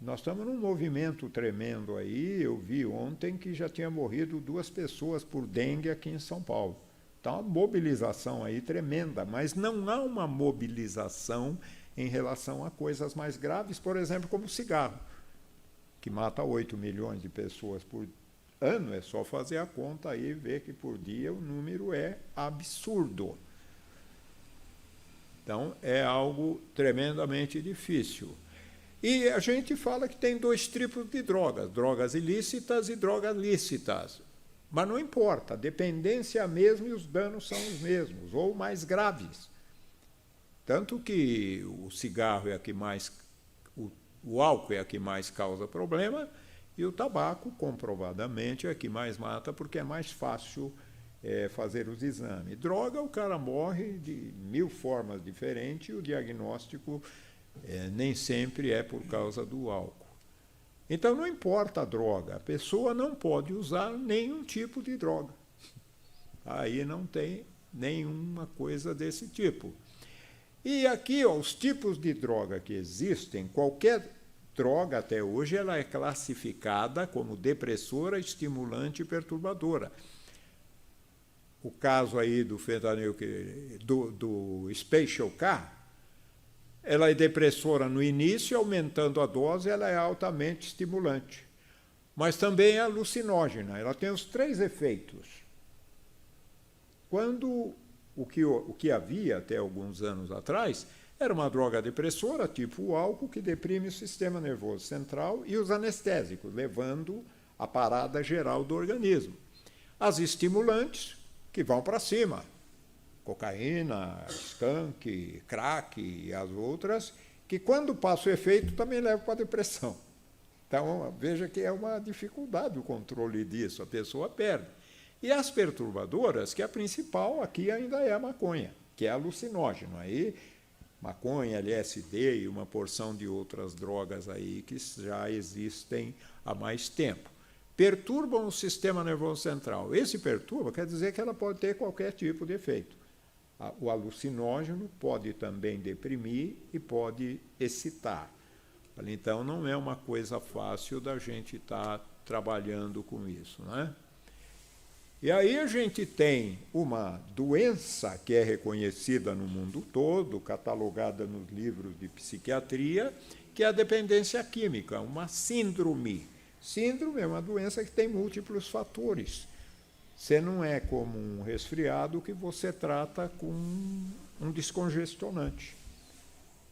Nós estamos num movimento tremendo aí. Eu vi ontem que já tinha morrido 2 pessoas por dengue aqui em São Paulo. Está uma mobilização aí tremenda, mas não há uma mobilização em relação a coisas mais graves, por exemplo, como o cigarro, que mata 8 milhões de pessoas por ano. É só fazer a conta aí e ver que por dia o número é absurdo. Então, é algo tremendamente difícil. E a gente fala que tem 2 tipos de drogas, drogas ilícitas e drogas lícitas. Mas não importa, a dependência é a mesma e os danos são os mesmos, ou mais graves. Tanto que o cigarro é a que mais, o álcool é a que mais causa problema, e o tabaco, comprovadamente, é a que mais mata, porque é mais fácil fazer os exames. Droga, o cara morre de 1000 formas diferentes, e o diagnóstico nem sempre é por causa do álcool. Então, não importa a droga, a pessoa não pode usar nenhum tipo de droga. Aí não tem nenhuma coisa desse tipo. E aqui, ó, os tipos de droga que existem, qualquer droga até hoje ela é classificada como depressora, estimulante e perturbadora. O caso aí do fentanil, do Special K, ela é depressora no início, aumentando a dose, ela é altamente estimulante. Mas também é alucinógena, ela tem os 3 efeitos. Quando o que havia até alguns anos atrás era uma droga depressora, tipo o álcool, que deprime o sistema nervoso central e os anestésicos, levando a parada geral do organismo. As estimulantes, que vão para cima, cocaína, skunk, crack e as outras, que quando passa o efeito também levam para a depressão. Então, veja que é uma dificuldade o controle disso, a pessoa perde. E as perturbadoras, que a principal aqui ainda é a maconha, que é alucinógeno. Aí, maconha, LSD e uma porção de outras drogas aí que já existem há mais tempo. Perturbam o sistema nervoso central. Esse perturba quer dizer que ela pode ter qualquer tipo de efeito. O alucinógeno pode também deprimir e pode excitar. Então, não é uma coisa fácil da gente estar trabalhando com isso, né? E aí a gente tem uma doença que é reconhecida no mundo todo, catalogada nos livros de psiquiatria, que é a dependência química, uma síndrome. Síndrome é uma doença que tem múltiplos fatores. Você não é como um resfriado que você trata com um descongestionante,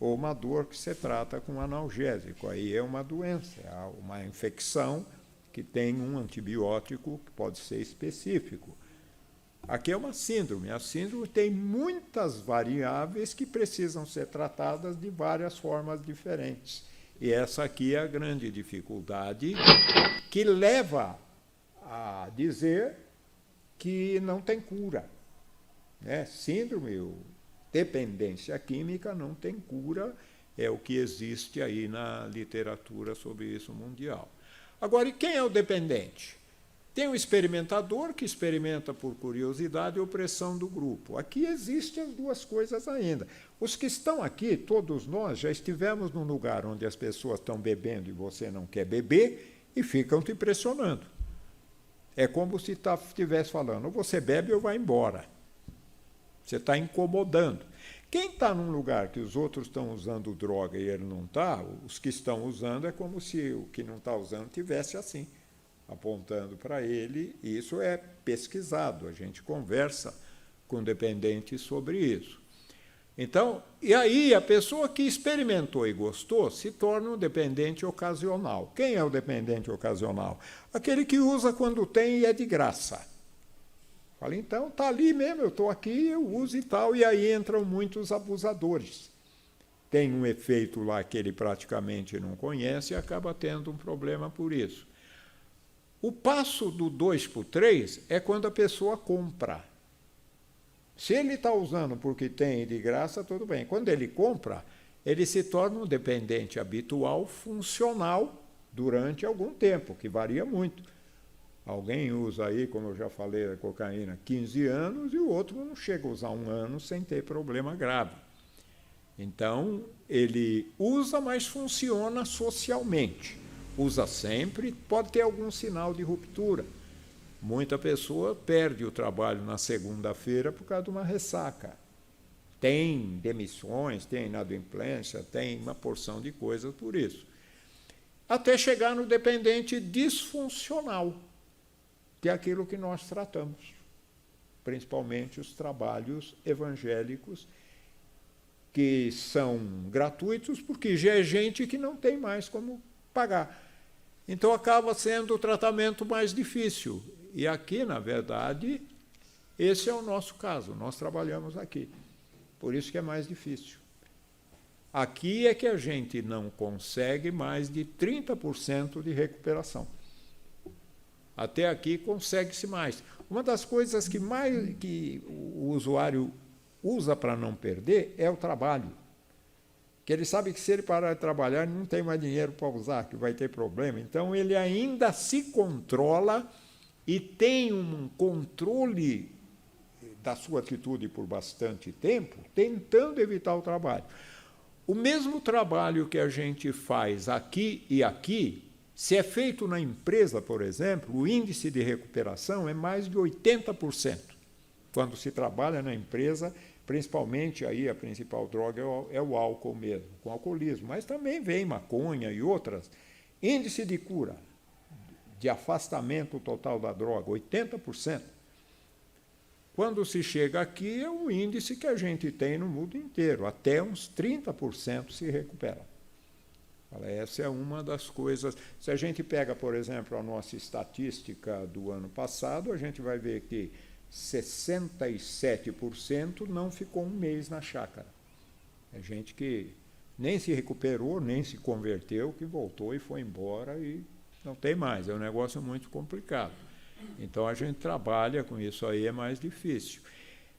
ou uma dor que você trata com um analgésico. Aí é uma doença, é uma infecção que tem um antibiótico que pode ser específico. Aqui é uma síndrome. A síndrome tem muitas variáveis que precisam ser tratadas de várias formas diferentes. E essa aqui é a grande dificuldade que leva a dizer que não tem cura. Né? Síndrome ou dependência química não tem cura, é o que existe aí na literatura sobre isso mundial. Agora, e quem é o dependente? Tem o experimentador, que experimenta por curiosidade ou pressão do grupo. Aqui existem as duas coisas ainda. Os que estão aqui, todos nós, já estivemos num lugar onde as pessoas estão bebendo e você não quer beber e ficam te pressionando. É como se estivesse falando, ou você bebe ou vai embora. Você está incomodando. Quem está num lugar que os outros estão usando droga e ele não está, os que estão usando é como se o que não está usando tivesse assim, apontando para ele. E isso é pesquisado, a gente conversa com dependentes sobre isso. Então, e aí a pessoa que experimentou e gostou se torna um dependente ocasional. Quem é o dependente ocasional? Aquele que usa quando tem e é de graça. Fala, então, está ali mesmo, eu estou aqui, eu uso e tal, e aí entram muitos abusadores. Tem um efeito lá que ele praticamente não conhece e acaba tendo um problema por isso. O passo do 2 para o 3 é quando a pessoa compra. Se ele está usando porque tem de graça, tudo bem. Quando ele compra, ele se torna um dependente habitual, funcional, durante algum tempo, que varia muito. Alguém usa aí, como eu já falei, a cocaína 15 anos e o outro não chega a usar 1 ano sem ter problema grave. Então, ele usa, mas funciona socialmente. Usa sempre, pode ter algum sinal de ruptura. Muita pessoa perde o trabalho na segunda-feira por causa de uma ressaca. Tem demissões, tem inadimplência, tem uma porção de coisas por isso. Até chegar no dependente disfuncional, que é aquilo que nós tratamos, principalmente os trabalhos evangélicos, que são gratuitos, porque já é gente que não tem mais como pagar. Então acaba sendo o tratamento mais difícil. E aqui, na verdade, esse é o nosso caso, nós trabalhamos aqui. Por isso que é mais difícil. Aqui é que a gente não consegue mais de 30% de recuperação. Até aqui consegue-se mais. Uma das coisas que o usuário usa para não perder é o trabalho. Que ele sabe que se ele parar de trabalhar, ele não tem mais dinheiro para usar, que vai ter problema. Então, ele ainda se controla e tem um controle da sua atitude por bastante tempo, tentando evitar o trabalho. O mesmo trabalho que a gente faz aqui e aqui, se é feito na empresa, por exemplo, o índice de recuperação é mais de 80%. Quando se trabalha na empresa, principalmente aí a principal droga é o álcool mesmo, com alcoolismo, mas também vem maconha e outras. Índice de cura, de afastamento total da droga, 80%. Quando se chega aqui, é o índice que a gente tem no mundo inteiro, até uns 30% se recuperam. Essa é uma das coisas. Se a gente pega, por exemplo, a nossa estatística do ano passado, a gente vai ver que 67% não ficou 1 mês na chácara. É gente que nem se recuperou, nem se converteu, que voltou e foi embora e não tem mais. É um negócio muito complicado. Então, a gente trabalha com isso aí, é mais difícil.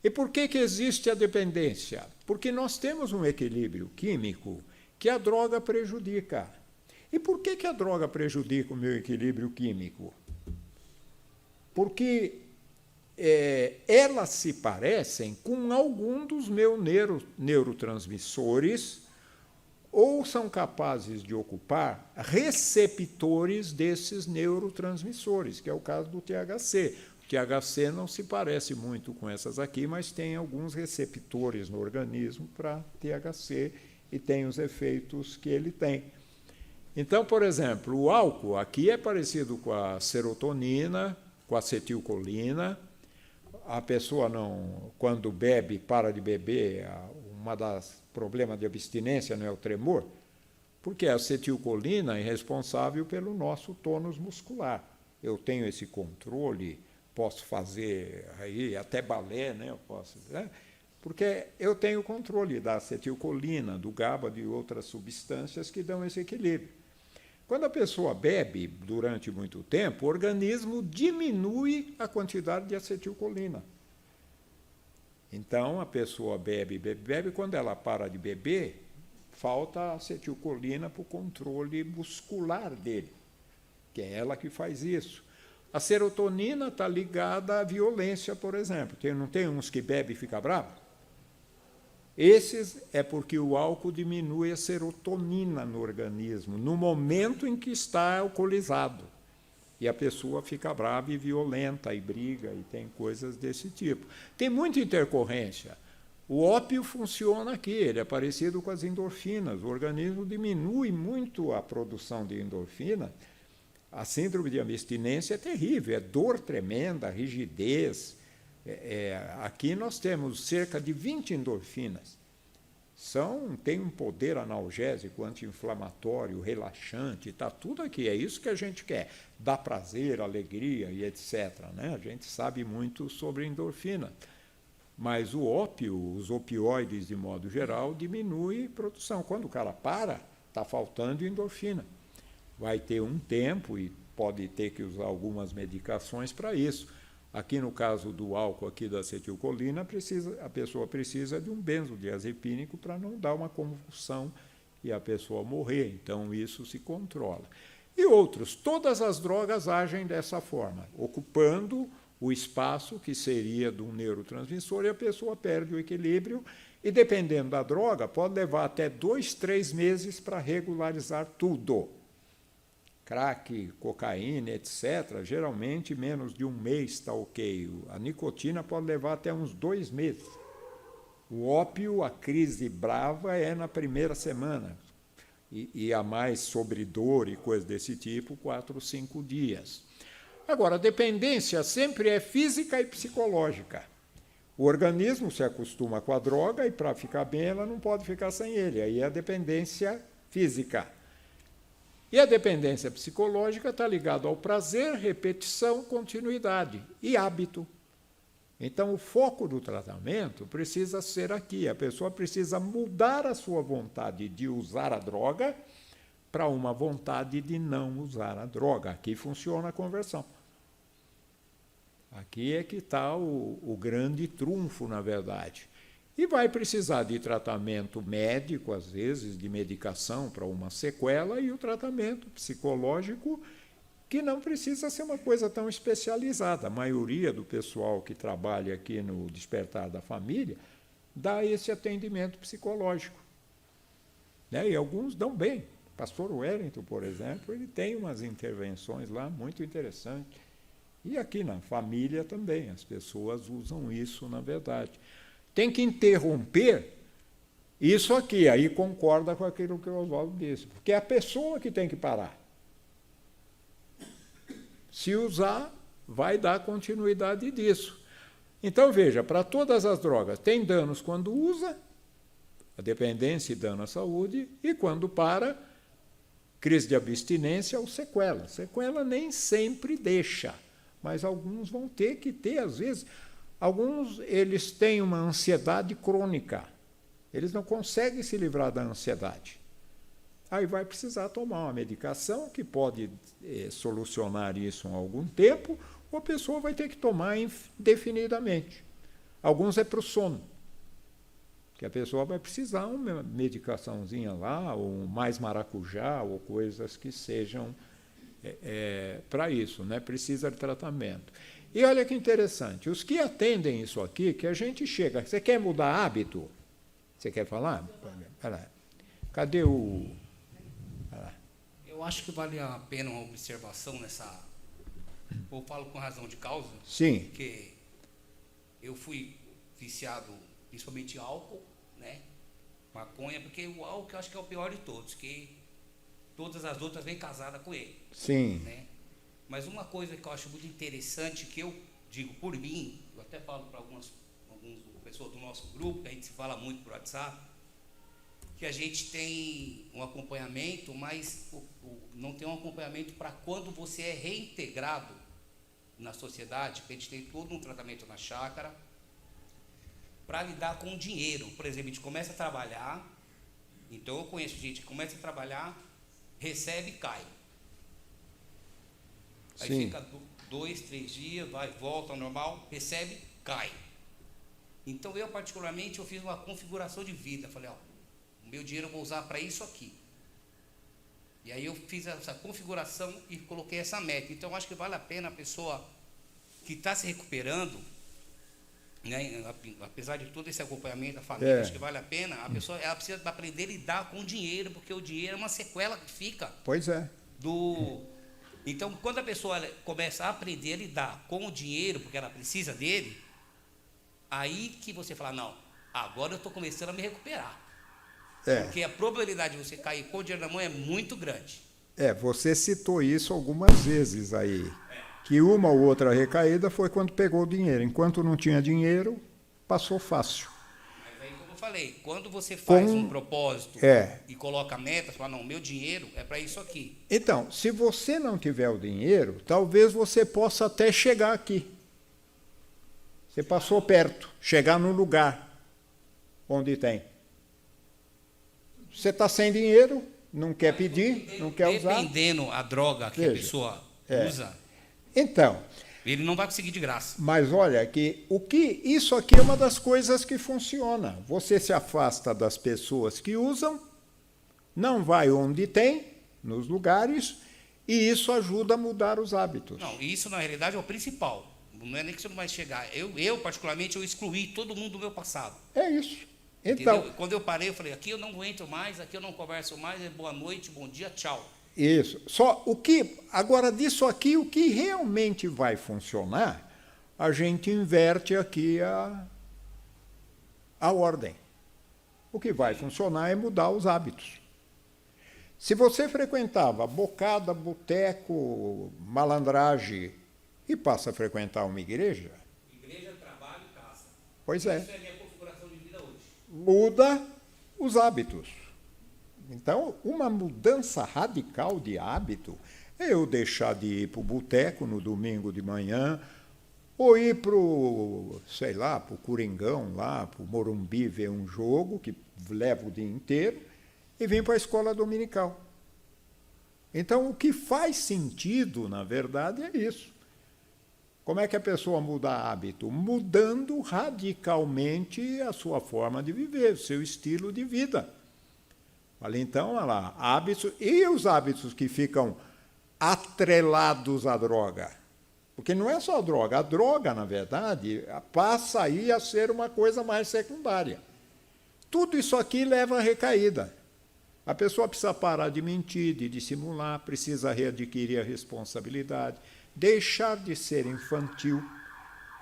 E por que existe a dependência? Porque nós temos um equilíbrio químico que a droga prejudica. E por que a droga prejudica o meu equilíbrio químico? Porque elas se parecem com algum dos meus neurotransmissores ou são capazes de ocupar receptores desses neurotransmissores, que é o caso do THC. O THC não se parece muito com essas aqui, mas tem alguns receptores no organismo para THC e tem os efeitos que ele tem. Então, por exemplo, o álcool aqui é parecido com a serotonina, com a acetilcolina. A pessoa não, quando bebe, para de beber, uma das problemas de abstinência não é o tremor, porque a acetilcolina é responsável pelo nosso tônus muscular. Eu tenho esse controle, posso fazer aí até balé, né? Eu posso, né? Porque eu tenho controle da acetilcolina, do GABA, de outras substâncias que dão esse equilíbrio. Quando a pessoa bebe durante muito tempo, o organismo diminui a quantidade de acetilcolina. Então, a pessoa bebe, quando ela para de beber, falta acetilcolina para o controle muscular dele, que é ela que faz isso. A serotonina está ligada à violência, por exemplo. Não tem uns que bebem e ficam bravos? Esses é porque o álcool diminui a serotonina no organismo, no momento em que está alcoolizado. E a pessoa fica brava e violenta, e briga, e tem coisas desse tipo. Tem muita intercorrência. O ópio funciona aqui, ele é parecido com as endorfinas. O organismo diminui muito a produção de endorfina. A síndrome de abstinência é terrível, é dor tremenda, rigidez. Aqui nós temos cerca de 20 endorfinas. Tem um poder analgésico, anti-inflamatório, relaxante, está tudo aqui. É isso que a gente quer, dá prazer, alegria e etc. Né? A gente sabe muito sobre endorfina. Mas o ópio, os opioides, de modo geral, diminuem a produção. Quando o cara para, está faltando endorfina. Vai ter um tempo e pode ter que usar algumas medicações para isso. Aqui, no caso do álcool, aqui da acetilcolina, a pessoa precisa de um benzodiazepínico para não dar uma convulsão e a pessoa morrer. Então, isso se controla. E outros, todas as drogas agem dessa forma, ocupando o espaço que seria de um neurotransmissor e a pessoa perde o equilíbrio e, dependendo da droga, pode levar até 2, 3 meses para regularizar tudo. Crack, cocaína, etc., geralmente menos de um mês está ok. A nicotina pode levar até uns 2 meses. O ópio, a crise brava, é na primeira semana. E a mais sobre dor e coisas desse tipo, 4 ou 5 dias. Agora, a dependência sempre é física e psicológica. O organismo se acostuma com a droga e, para ficar bem, ela não pode ficar sem ele. Aí é a dependência física. E a dependência psicológica está ligada ao prazer, repetição, continuidade e hábito. Então, o foco do tratamento precisa ser aqui. A pessoa precisa mudar a sua vontade de usar a droga para uma vontade de não usar a droga. Aqui funciona a conversão. Aqui é que está o grande trunfo, na verdade. E vai precisar de tratamento médico, às vezes, de medicação para uma sequela, e o tratamento psicológico, que não precisa ser uma coisa tão especializada. A maioria do pessoal que trabalha aqui no Despertar da Família dá esse atendimento psicológico. Né? E alguns dão bem. O pastor Wellington, por exemplo, ele tem umas intervenções lá muito interessantes. E aqui na família também, as pessoas usam isso, na verdade. Tem que interromper isso aqui, aí concorda com aquilo que o Oswaldo disse, porque é a pessoa que tem que parar. Se usar, vai dar continuidade disso. Então, veja, para todas as drogas, tem danos quando usa, a dependência e dano à saúde, e quando para, crise de abstinência ou sequela. Sequela nem sempre deixa, mas alguns vão ter que ter, às vezes. Alguns, eles têm uma ansiedade crônica. Eles não conseguem se livrar da ansiedade. Aí vai precisar tomar uma medicação que pode solucionar isso em algum tempo, ou a pessoa vai ter que tomar indefinidamente. Alguns é para o sono, que a pessoa vai precisar uma medicaçãozinha lá, ou mais maracujá, ou coisas que sejam para isso, né? Precisa de tratamento. E olha que interessante, os que atendem isso aqui, que a gente chega, você quer mudar hábito? Você quer falar? Cadê o... Eu acho que vale a pena uma observação nessa... Eu falo com razão de causa. Sim. Porque eu fui viciado, principalmente em álcool, né? Maconha, porque o álcool eu acho que é o pior de todos, que todas as outras vêm casadas com ele. Sim. Né? Mas uma coisa que eu acho muito interessante, que eu digo por mim, eu até falo para algumas pessoas do nosso grupo, que a gente se fala muito por WhatsApp, que a gente tem um acompanhamento, mas não tem um acompanhamento para quando você é reintegrado na sociedade, que a gente tem todo um tratamento na chácara, para lidar com o dinheiro. Por exemplo, a gente começa a trabalhar, então eu conheço gente que começa a trabalhar, recebe e cai. Aí Sim. fica 2, 3 dias, vai, volta ao normal, recebe, cai. Então eu particularmente, eu fiz uma configuração de vida, falei, ó, o meu dinheiro eu vou usar para isso aqui. E aí eu fiz essa configuração e coloquei essa meta. Então eu acho que vale a pena a pessoa que está se recuperando, né, apesar de todo esse acompanhamento da família, acho que vale a pena, a pessoa ela precisa aprender a lidar com o dinheiro, porque o dinheiro é uma sequela que fica Pois é. Então, quando a pessoa começa a aprender a lidar com o dinheiro, porque ela precisa dele, aí que você fala, não, agora eu estou começando a me recuperar. Porque a probabilidade de você cair com o dinheiro na mão é muito grande. Você citou isso algumas vezes aí. Que uma ou outra recaída foi quando pegou o dinheiro. Enquanto não tinha dinheiro, passou fácil. Mas aí, como eu falei, quando você faz um propósito e coloca meta, você fala, não, meu dinheiro é para isso aqui. Então, se você não tiver o dinheiro, talvez você possa até chegar aqui. Você passou perto, chegar no lugar onde tem. Você está sem dinheiro, não quer pedir, não quer usar. Dependendo a droga que a pessoa usa, então, ele não vai conseguir de graça. mas olha que isso aqui é uma das coisas que funciona. Você se afasta das pessoas que usam, não vai onde tem, nos lugares, e isso ajuda a mudar os hábitos. Não, isso na realidade é o principal. Não é nem que você não vai chegar. Eu particularmente, eu excluí todo mundo do meu passado. É isso. Então, entendeu? Quando eu parei, eu falei, aqui eu não aguento mais, aqui eu não converso mais, boa noite, bom dia, tchau. isso. Só agora disso aqui, o que realmente vai funcionar, a gente inverte aqui a ordem. O que vai funcionar é mudar os hábitos. Se você frequentava bocada, boteco, malandragem e passa a frequentar uma igreja... Igreja, trabalho e casa. Pois Isso é a minha configuração de vida hoje. Muda os hábitos. Então, uma mudança radical de hábito é eu deixar de ir para o boteco no domingo de manhã, ou ir para o, sei lá, para o Coringão, lá, para o Morumbi, ver um jogo que leva o dia inteiro, e vir para a escola dominical. Então, o que faz sentido, na verdade, é isso. Como é que a pessoa muda hábito? Mudando radicalmente a sua forma de viver, o seu estilo de vida. Olha, então, olha lá, hábitos, e os hábitos que ficam atrelados à droga? Porque não é só a droga, na verdade, passa aí a ser uma coisa mais secundária. Tudo isso aqui leva a recaída. A pessoa precisa parar de mentir, de dissimular, precisa readquirir a responsabilidade, deixar de ser infantil,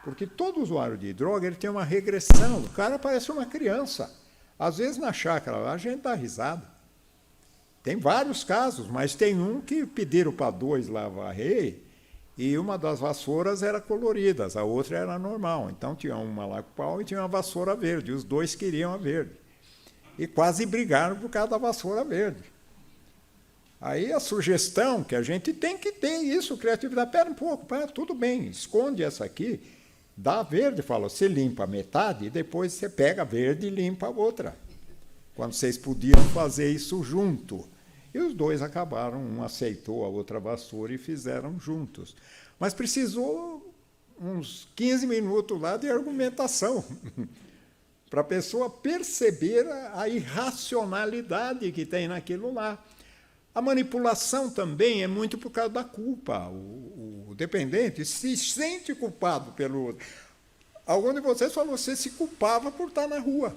porque todo usuário de droga ele tem uma regressão, o cara parece uma criança. Às vezes na chácara lá a gente dá risada. Tem vários casos, mas tem um que pediram para 2 lá varrer e uma das vassouras era colorida, a outra era normal. Então tinha uma lá com pau e tinha uma vassoura verde, os 2 queriam a verde. E quase brigaram por causa da vassoura verde. Aí a sugestão que a gente tem que ter isso, criatividade. Espera um pouco, tudo bem, esconde essa aqui, dá verde, fala, você limpa metade e depois você pega a verde e limpa a outra. Quando vocês podiam fazer isso junto. E os 2 acabaram, um aceitou a outra vassoura e fizeram juntos. Mas precisou uns 15 minutos lá de argumentação, para a pessoa perceber a irracionalidade que tem naquilo lá. A manipulação também é muito por causa da culpa. O dependente se sente culpado pelo outro. Algum de vocês falou que você se culpava por estar na rua.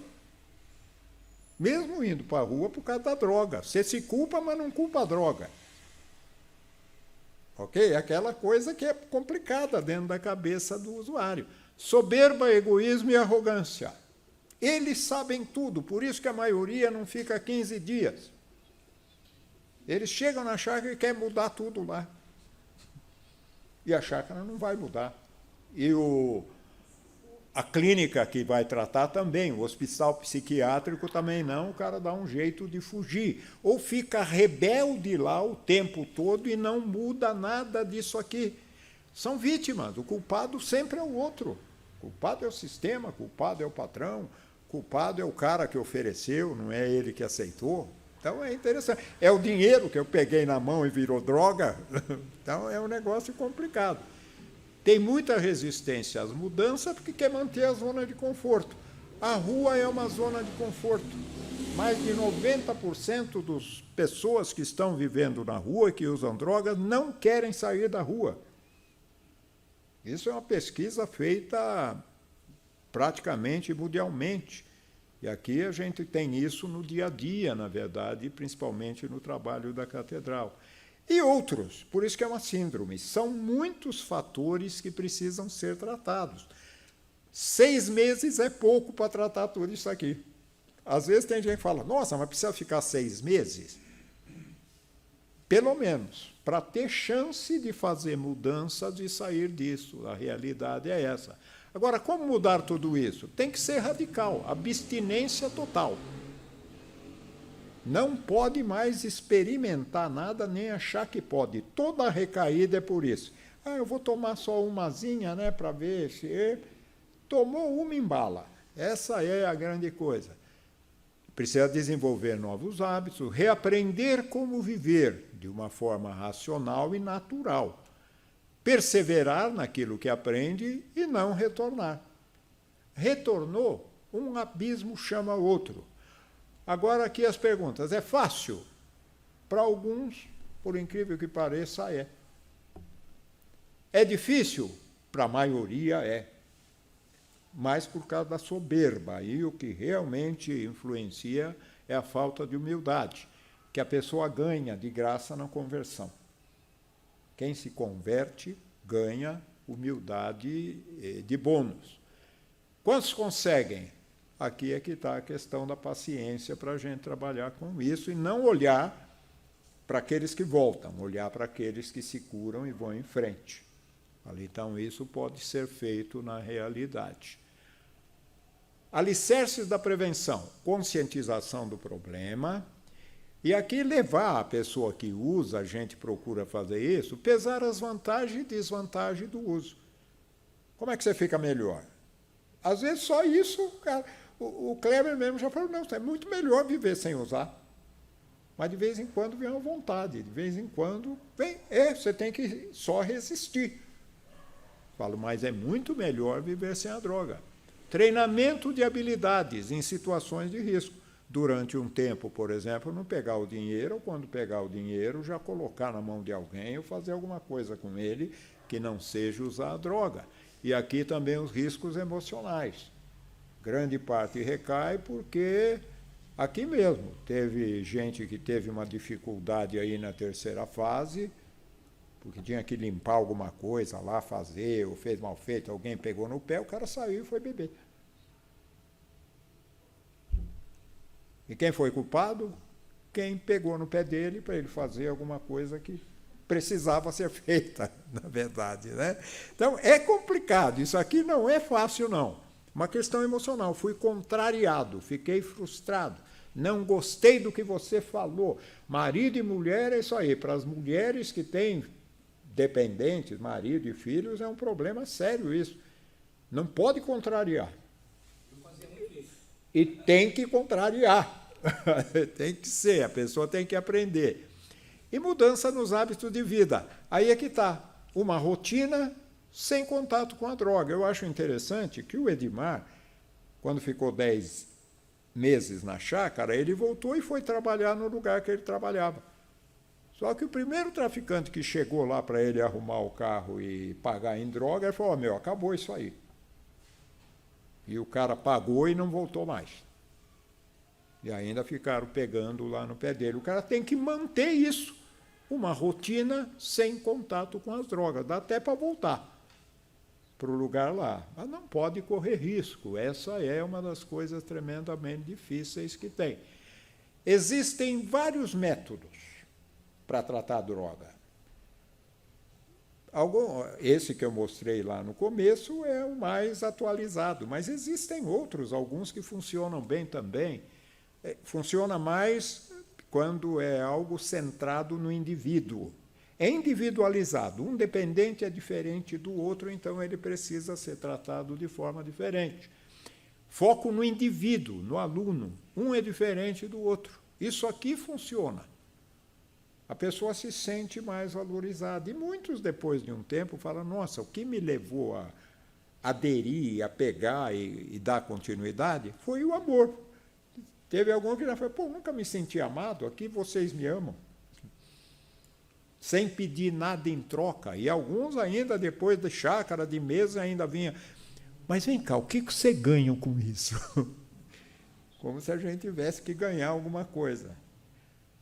Mesmo indo para a rua por causa da droga. Você se culpa, mas não culpa a droga. Ok? É aquela coisa que é complicada dentro da cabeça do usuário. Soberba, egoísmo e arrogância. Eles sabem tudo, por isso que a maioria não fica 15 dias. Eles chegam na chácara e querem mudar tudo lá. E a chácara não vai mudar. E a clínica que vai tratar também, o hospital psiquiátrico também não, o cara dá um jeito de fugir. Ou fica rebelde lá o tempo todo e não muda nada disso aqui. São vítimas, o culpado sempre é o outro. O culpado é o sistema, o culpado é o patrão, o culpado é o cara que ofereceu, não é ele que aceitou. Então é interessante. É o dinheiro que eu peguei na mão e virou droga. Então é um negócio complicado. Tem muita resistência às mudanças porque quer manter a zona de conforto. A rua é uma zona de conforto. Mais de 90% das pessoas que estão vivendo na rua e que usam drogas não querem sair da rua. Isso é uma pesquisa feita praticamente mundialmente. E aqui a gente tem isso no dia a dia, na verdade, principalmente no trabalho da catedral. E outros, por isso que é uma síndrome. São muitos fatores que precisam ser tratados. 6 meses é pouco para tratar tudo isso aqui. Às vezes tem gente que fala, nossa, mas precisa ficar 6 meses? Pelo menos, para ter chance de fazer mudanças e sair disso. A realidade é essa. Agora, como mudar tudo isso? Tem que ser radical, abstinência total. Não pode mais experimentar nada, nem achar que pode. Toda recaída é por isso. Eu vou tomar só umazinha, né, para ver se... Tomou uma, embala. Essa é a grande coisa. Precisa desenvolver novos hábitos, reaprender como viver de uma forma racional e natural. Perseverar naquilo que aprende e não retornar. Retornou, um abismo chama outro. Agora aqui as perguntas. É fácil? Para alguns, por incrível que pareça, é. É difícil? Para a maioria é. Mas por causa da soberba. E o que realmente influencia é a falta de humildade, que a pessoa ganha de graça na conversão. Quem se converte ganha humildade de bônus. Quantos conseguem? Aqui é que está a questão da paciência para a gente trabalhar com isso e não olhar para aqueles que voltam, olhar para aqueles que se curam e vão em frente. Então, isso pode ser feito na realidade. Alicerces da prevenção, conscientização do problema. E aqui levar a pessoa que usa, a gente procura fazer isso, pesar as vantagens e desvantagens do uso. Como é que você fica melhor? Às vezes só isso, cara, o Kleber mesmo já falou, não, é muito melhor viver sem usar. Mas de vez em quando vem uma vontade, de vez em quando vem, você tem que só resistir. Falo, mas é muito melhor viver sem a droga. Treinamento de habilidades em situações de risco. Durante um tempo, por exemplo, não pegar o dinheiro, ou quando pegar o dinheiro, já colocar na mão de alguém ou fazer alguma coisa com ele que não seja usar a droga. E aqui também os riscos emocionais. Grande parte recai porque aqui mesmo teve gente que teve uma dificuldade aí na terceira fase, porque tinha que limpar alguma coisa lá, fazer, ou fez mal feito, alguém pegou no pé, o cara saiu e foi beber. E quem foi culpado? Quem pegou no pé dele para ele fazer alguma coisa que precisava ser feita, na verdade, né? Então, é complicado. Isso aqui não é fácil, não. Uma questão emocional. Fui contrariado, fiquei frustrado. Não gostei do que você falou. Marido e mulher é isso aí. Para as mulheres que têm dependentes, marido e filhos, é um problema sério isso. Não pode contrariar. E tem que contrariar. Tem que ser, a pessoa tem que aprender. E mudança nos hábitos de vida. Aí é que está. Uma rotina sem contato com a droga. Eu acho interessante que o Edmar, quando ficou 10 meses na chácara, ele voltou e foi trabalhar no lugar que ele trabalhava. Só que o primeiro traficante que chegou lá para ele arrumar o carro e pagar em droga, ele falou, acabou isso aí. E o cara pagou e não voltou mais. E ainda ficaram pegando lá no pé dele. O cara tem que manter isso, uma rotina sem contato com as drogas. Dá até para voltar para o lugar lá. Mas não pode correr risco. Essa é uma das coisas tremendamente difíceis que tem. Existem vários métodos para tratar a droga. Esse que eu mostrei lá no começo é o mais atualizado, mas existem outros, alguns que funcionam bem também. Funciona mais quando é algo centrado no indivíduo. É individualizado. Um dependente é diferente do outro, então ele precisa ser tratado de forma diferente. Foco no indivíduo, no aluno. Um é diferente do outro. Isso aqui funciona. A pessoa se sente mais valorizada. E muitos, depois de um tempo, falam, nossa, o que me levou a aderir, a pegar e dar continuidade foi o amor. Teve algum que já falou, pô, nunca me senti amado, aqui vocês me amam. Sem pedir nada em troca. E alguns ainda, depois de chácara, de mesa, ainda vinha, mas vem cá, o que você ganha com isso? Como se a gente tivesse que ganhar alguma coisa.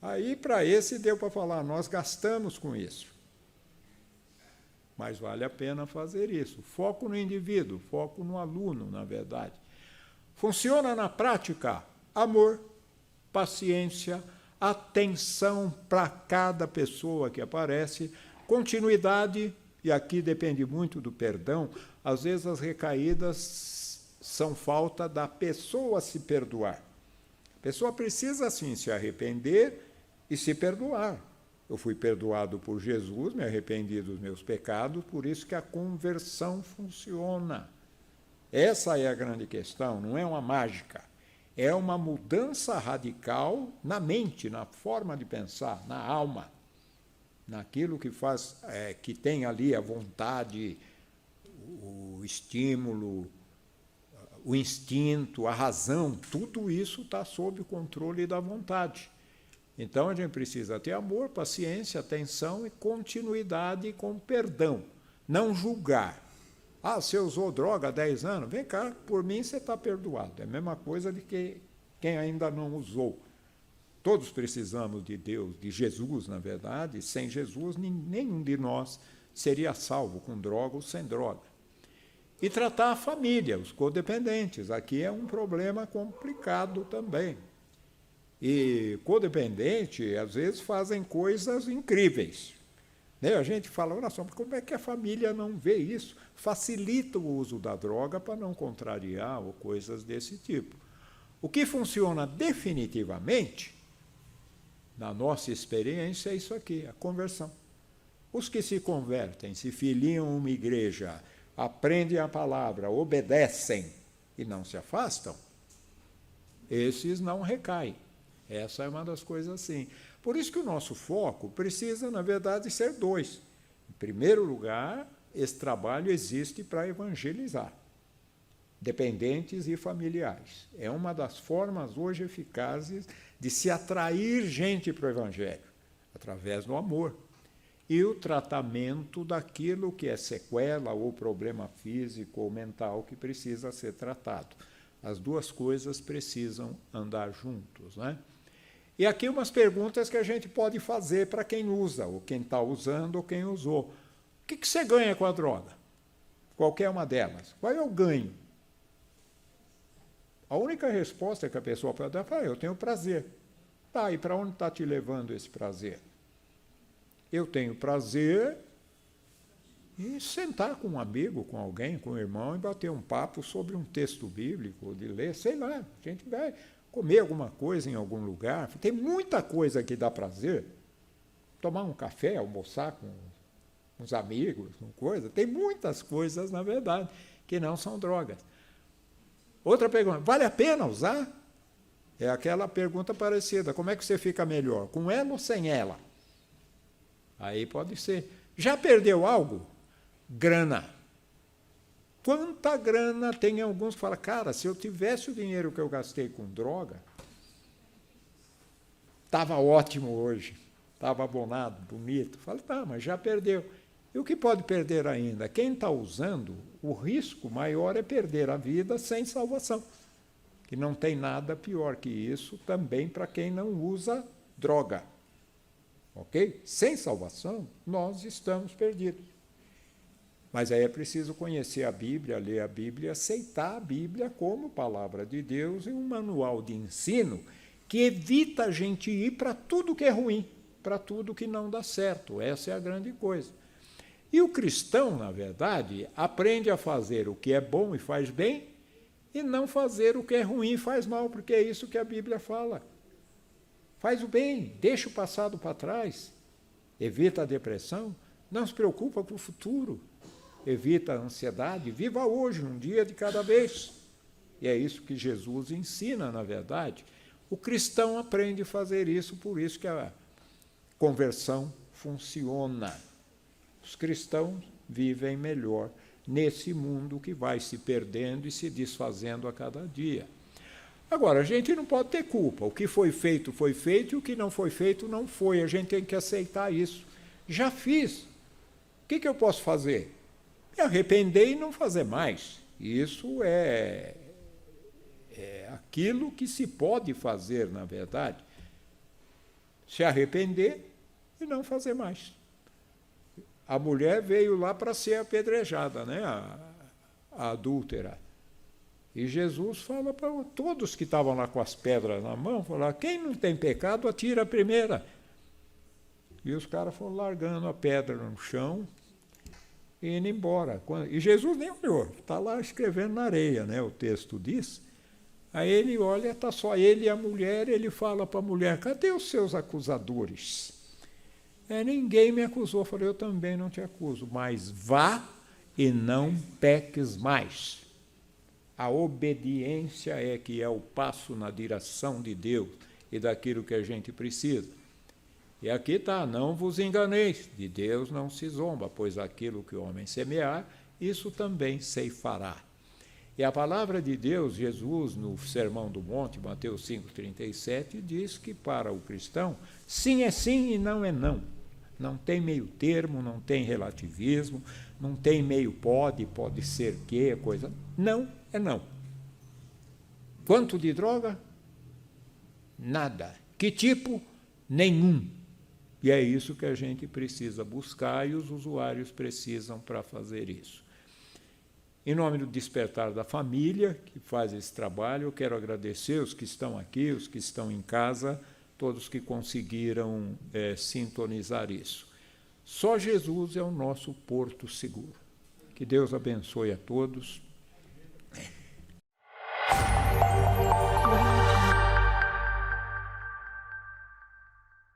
Aí, para esse, deu para falar, nós gastamos com isso. Mas vale a pena fazer isso. Foco no indivíduo, foco no aluno, na verdade. Funciona na prática? Amor, paciência, atenção para cada pessoa que aparece, continuidade, e aqui depende muito do perdão, às vezes as recaídas são falta da pessoa se perdoar. A pessoa precisa, sim, se arrepender e se perdoar. Eu fui perdoado por Jesus, me arrependi dos meus pecados, por isso que a conversão funciona. Essa é a grande questão, não é uma mágica. É uma mudança radical na mente, na forma de pensar, na alma, naquilo que faz, que tem ali a vontade, o estímulo, o instinto, a razão, tudo isso está sob o controle da vontade. Então a gente precisa ter amor, paciência, atenção e continuidade com perdão, não julgar. Ah, você usou droga há 10 anos? Vem cá, por mim você está perdoado. É a mesma coisa de que quem ainda não usou. Todos precisamos de Deus, de Jesus, na verdade. Sem Jesus, nenhum de nós seria salvo com droga ou sem droga. E tratar a família, os codependentes. Aqui é um problema complicado também. E codependente, às vezes, fazem coisas incríveis. A gente fala, olha só, como é que a família não vê isso? Facilita o uso da droga para não contrariar ou coisas desse tipo. O que funciona definitivamente, na nossa experiência, é isso aqui, a conversão. Os que se convertem, se filiam a uma igreja, aprendem a palavra, obedecem e não se afastam, esses não recaem. Essa é uma das coisas assim. Por isso que o nosso foco precisa, na verdade, ser dois. Em primeiro lugar, esse trabalho existe para evangelizar dependentes e familiares. É uma das formas hoje eficazes de se atrair gente para o Evangelho, através do amor. E o tratamento daquilo que é sequela ou problema físico ou mental que precisa ser tratado. As duas coisas precisam andar juntos, né? E aqui umas perguntas que a gente pode fazer para quem usa, ou quem está usando, ou quem usou. O que você ganha com a droga? Qualquer uma delas. Qual é o ganho? A única resposta que a pessoa pode dar é: eu tenho prazer. Tá, e para onde está te levando esse prazer? Eu tenho prazer em sentar com um amigo, com alguém, com um irmão, e bater um papo sobre um texto bíblico, de ler, sei lá, a gente vai comer alguma coisa em algum lugar. Tem muita coisa que dá prazer. Tomar um café, almoçar com uns amigos, com coisa. Tem muitas coisas, na verdade, que não são drogas. Outra pergunta, vale a pena usar? É aquela pergunta parecida, como é que você fica melhor, com ela ou sem ela? Aí pode ser. Já perdeu algo? Grana. Quanta grana tem alguns que falam, cara, se eu tivesse o dinheiro que eu gastei com droga, estava ótimo hoje, estava abonado, bonito. Fala, tá, mas já perdeu. E o que pode perder ainda? Quem está usando, o risco maior é perder a vida sem salvação. Que não tem nada pior que isso também para quem não usa droga. Ok? Sem salvação, nós estamos perdidos. Mas aí é preciso conhecer a Bíblia, ler a Bíblia, aceitar a Bíblia como palavra de Deus e um manual de ensino que evita a gente ir para tudo que é ruim. para tudo que não dá certo. Essa é a grande coisa. E o cristão, na verdade, aprende a fazer o que é bom e faz bem, e não fazer o que é ruim e faz mal, porque é isso que a Bíblia fala. Faz o bem, deixa o passado para trás, evita a depressão, não se preocupa com o futuro, evita a ansiedade, viva hoje, um dia de cada vez. E é isso que Jesus ensina, na verdade. O cristão aprende a fazer isso, por isso que a conversão funciona. Os cristãos vivem melhor nesse mundo que vai se perdendo e se desfazendo a cada dia. Agora, a gente não pode ter culpa. O que foi feito, e o que não foi feito, não foi. A gente tem que aceitar isso. Já fiz. O que eu posso fazer? Me arrepender e não fazer mais. Isso é aquilo que se pode fazer, na verdade. Se arrepender e não fazer mais. A mulher veio lá para ser apedrejada, né? A adúltera. E Jesus fala para todos que estavam lá com as pedras na mão, fala, quem não tem pecado, atira a primeira. E os caras foram largando a pedra no chão e indo embora. E Jesus nem olhou, está lá escrevendo na areia, né? O texto diz. Aí ele olha, está só ele e a mulher, ele fala para a mulher, cadê os seus acusadores? Ninguém me acusou. Eu falei, eu também não te acuso, mas vá e não peques mais. A obediência é que é o passo na direção de Deus e daquilo que a gente precisa. E aqui está, não vos enganeis, de Deus não se zomba, pois aquilo que o homem semear, isso também ceifará. E a palavra de Deus, Jesus, no Sermão do Monte, Mateus 5,37, diz que para o cristão, sim é sim e não é não. Não tem meio termo, não tem relativismo, não tem meio pode ser que, coisa. Não é não. Quanto de droga? Nada. Que tipo? Nenhum. E é isso que a gente precisa buscar e os usuários precisam para fazer isso. Em nome do Despertar da Família, que faz esse trabalho, eu quero agradecer os que estão aqui, os que estão em casa, todos que conseguiram sintonizar isso. Só Jesus é o nosso porto seguro. Que Deus abençoe a todos.